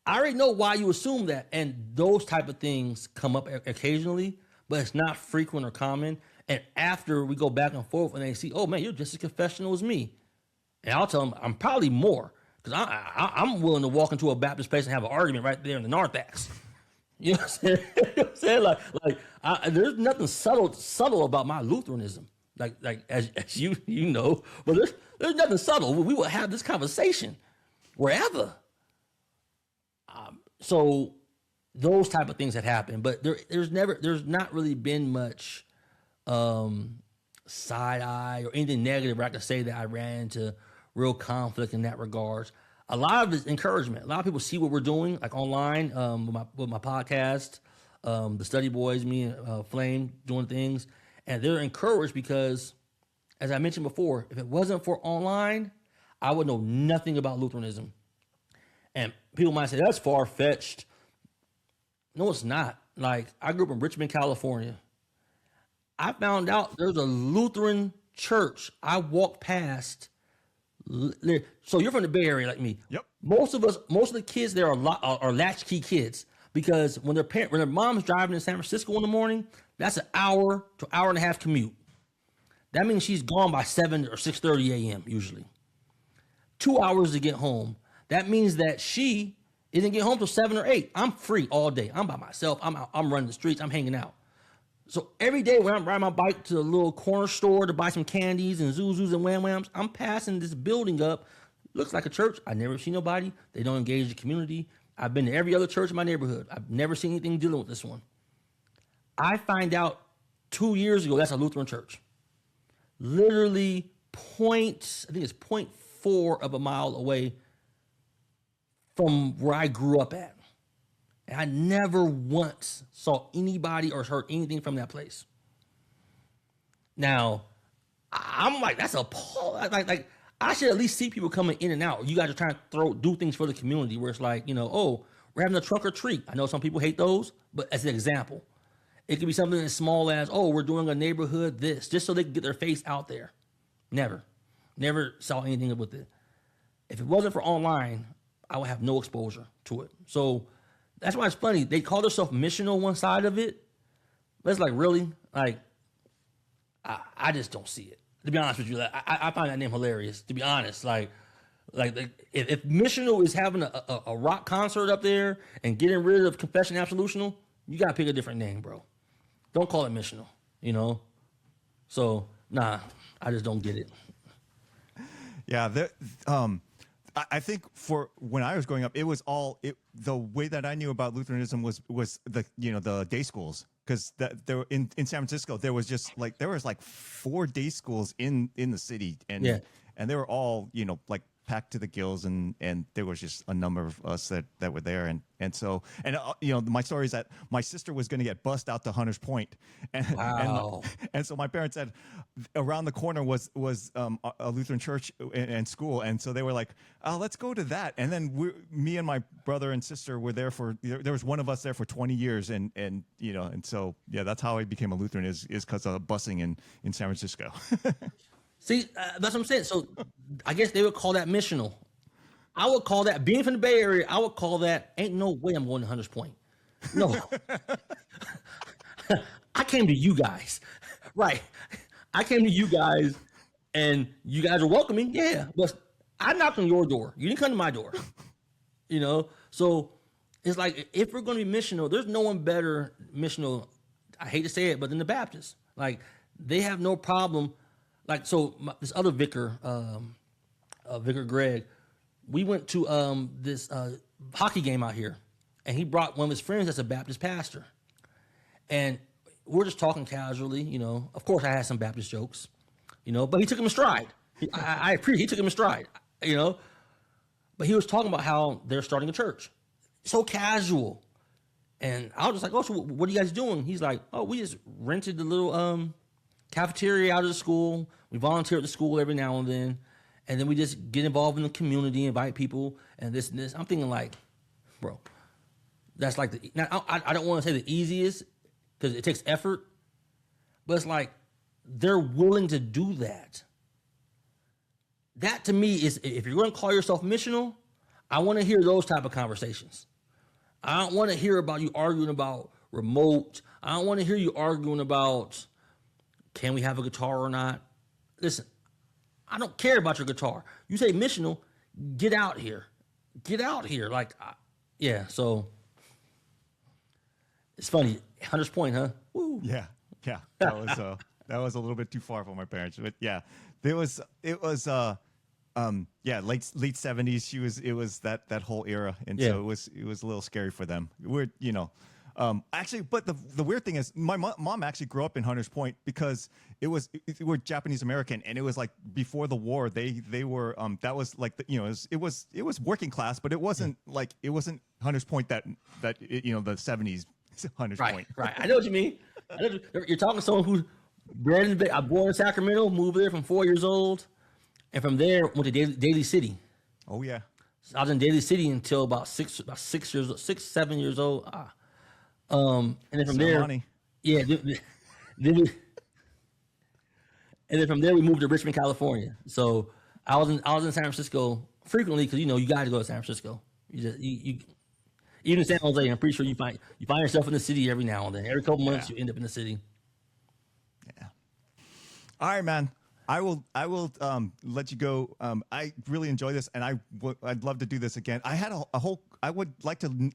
I already know why you assume that. And those type of things come up occasionally, but it's not frequent or common. And after we go back and forth and they see, oh man, you're just as confessional as me. And I'll tell them I'm probably more, because I'm willing to walk into a Baptist place and have an argument right there in the narthex. You know what I'm saying? There's nothing subtle about my Lutheranism. Like as you know, but there's nothing subtle. We will have this conversation wherever. So those type of things that happen, but there's not really been much side eye or anything negative where I can say that I ran into real conflict in that regards. A lot of it's encouragement. A lot of people see what we're doing, like online, with my podcast, the Study Boys, me and Flame doing things, and they're encouraged because, as I mentioned before, if it wasn't for online, I would know nothing about Lutheranism. And people might say, that's far-fetched. No, it's not. Like, I grew up in Richmond, California. I found out there's a Lutheran church I walked past. So you're from the Bay Area like me. Yep. Most of the kids there are latchkey kids, because when their mom's driving to San Francisco in the morning, that's an hour to hour and a half commute. That means she's gone by 7 or 6:30 a.m. usually. 2 hours to get home. That means that she isn't get home till 7 or 8. I'm free all day. I'm by myself. I'm out. I'm running the streets. I'm hanging out. So every day when I'm riding my bike to the little corner store to buy some candies and Zuzus and Wham Whams, I'm passing this building up. Looks like a church. I never see nobody. They don't engage the community. I've been to every other church in my neighborhood. I've never seen anything dealing with this one. I find out 2 years ago that's a Lutheran church. Literally I think it's 0.4 of a mile away from where I grew up at. And I never once saw anybody or heard anything from that place. Now, I'm like, that's appalling. Like I should at least see people coming in and out. You guys are trying to do things for the community where it's like, oh, we're having a trunk or treat. I know some people hate those, but as an example, it could be something as small as, oh, we're doing a neighborhood this, just so they can get their face out there. Never saw anything with it. If it wasn't for online, I would have no exposure to it. So that's why it's funny. They call themselves missional one side of it. But it's like, really? Like, I just don't see it. To be honest with you, I find that name hilarious, to be honest. Like if missional is having a rock concert up there and getting rid of confession absolutional, you got to pick a different name, bro. Don't call it missional, So, nah, I just don't get it. Yeah, I think for when I was growing up, it was the way that I knew about Lutheranism was the day schools, because there in San Francisco there was just like 4 day schools in the city, and they were all like packed to the gills, and there was just a number of us that were there, and so my story is that my sister was going to get bussed out to Hunters Point, and so my parents said around the corner was a Lutheran church and school, and so they were like, oh, let's go to that, and then me and my brother and sister were there there was one of us there for 20 years, and so that's how I became a Lutheran is because of busing in San Francisco. See, that's what I'm saying. So I guess they would call that missional. I would call that, being from the Bay Area, I would call that, ain't no way I'm going to Hunters Point. No. I came to you guys. Right. I came to you guys, and you guys are welcoming. Yeah. But I knocked on your door. You didn't come to my door. You know, so it's like if we're going to be missional, there's no one better missional. I hate to say it, but than the Baptists. Like they have no problem. Like so, this other vicar, Vicar Greg, we went to this hockey game out here, and he brought one of his friends that's a Baptist pastor, and we're just talking casually. You know, of course I had some Baptist jokes, you know, but he took him in stride. I appreciate he took him in stride, you know. But he was talking about how they're starting a church. So casual. And I was just like, oh, so what are you guys doing? He's like, oh, we just rented the little cafeteria out of the school. We volunteer at the school every now and then. And then we just get involved in the community, invite people, and this and this. I'm thinking like, bro, that's like, now I don't want to say the easiest because it takes effort. But it's like, they're willing to do that. That to me is, if you're going to call yourself missional, I want to hear those type of conversations. I don't want to hear about you arguing about remote. I don't want to hear you arguing about, can we have a guitar or not? Listen, I don't care about your guitar. You say missional, get out here. Get out here. Like, yeah, so it's funny. Hunter's Point, huh? Woo. Yeah. That was a little bit too far for my parents, but yeah, late 70s. It was that whole era, and so it was a little scary for them. We're actually, but the weird thing is, my mom actually grew up in Hunters Point because we're Japanese American, and it was like before the war. They were that was like it was working class, but it wasn't like it wasn't Hunters Point that the 70s Hunters Point. Right. I know what you mean. You're talking to someone who's born in Sacramento, moved there from 4 years old. And from there, went to Daly City. Oh yeah. So I was in Daly City until about 7 years old. And then from there, yeah. And then from there, we moved to Richmond, California. So I was in San Francisco frequently because you got to go to San Francisco. You even in San Jose, I'm pretty sure you find yourself in the city every now and then. Every couple months, you end up in the city. Yeah. All right, man. I will let you go. I really enjoy this, and I'd love to do this again. I had I would like to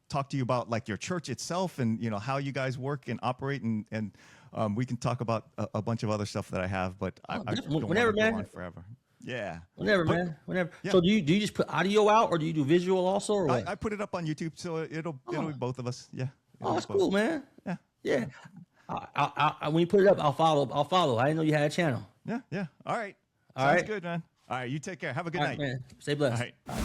talk to you about like your church itself, and how you guys work and operate, and we can talk about a bunch of other stuff that I have. But I don't whenever, want to man. go on forever. Yeah. Whenever. Yeah. So do you just put audio out, or do you do visual also? Or what? I put it up on YouTube, so it'll be both of us. Yeah. Oh, that's cool, man. Yeah. Yeah. I when you put it up, I'll follow. I didn't know you had a channel. Yeah. All right. All Sounds right. good, man. All right. You take care. Have a good night. Man. Stay blessed. All right.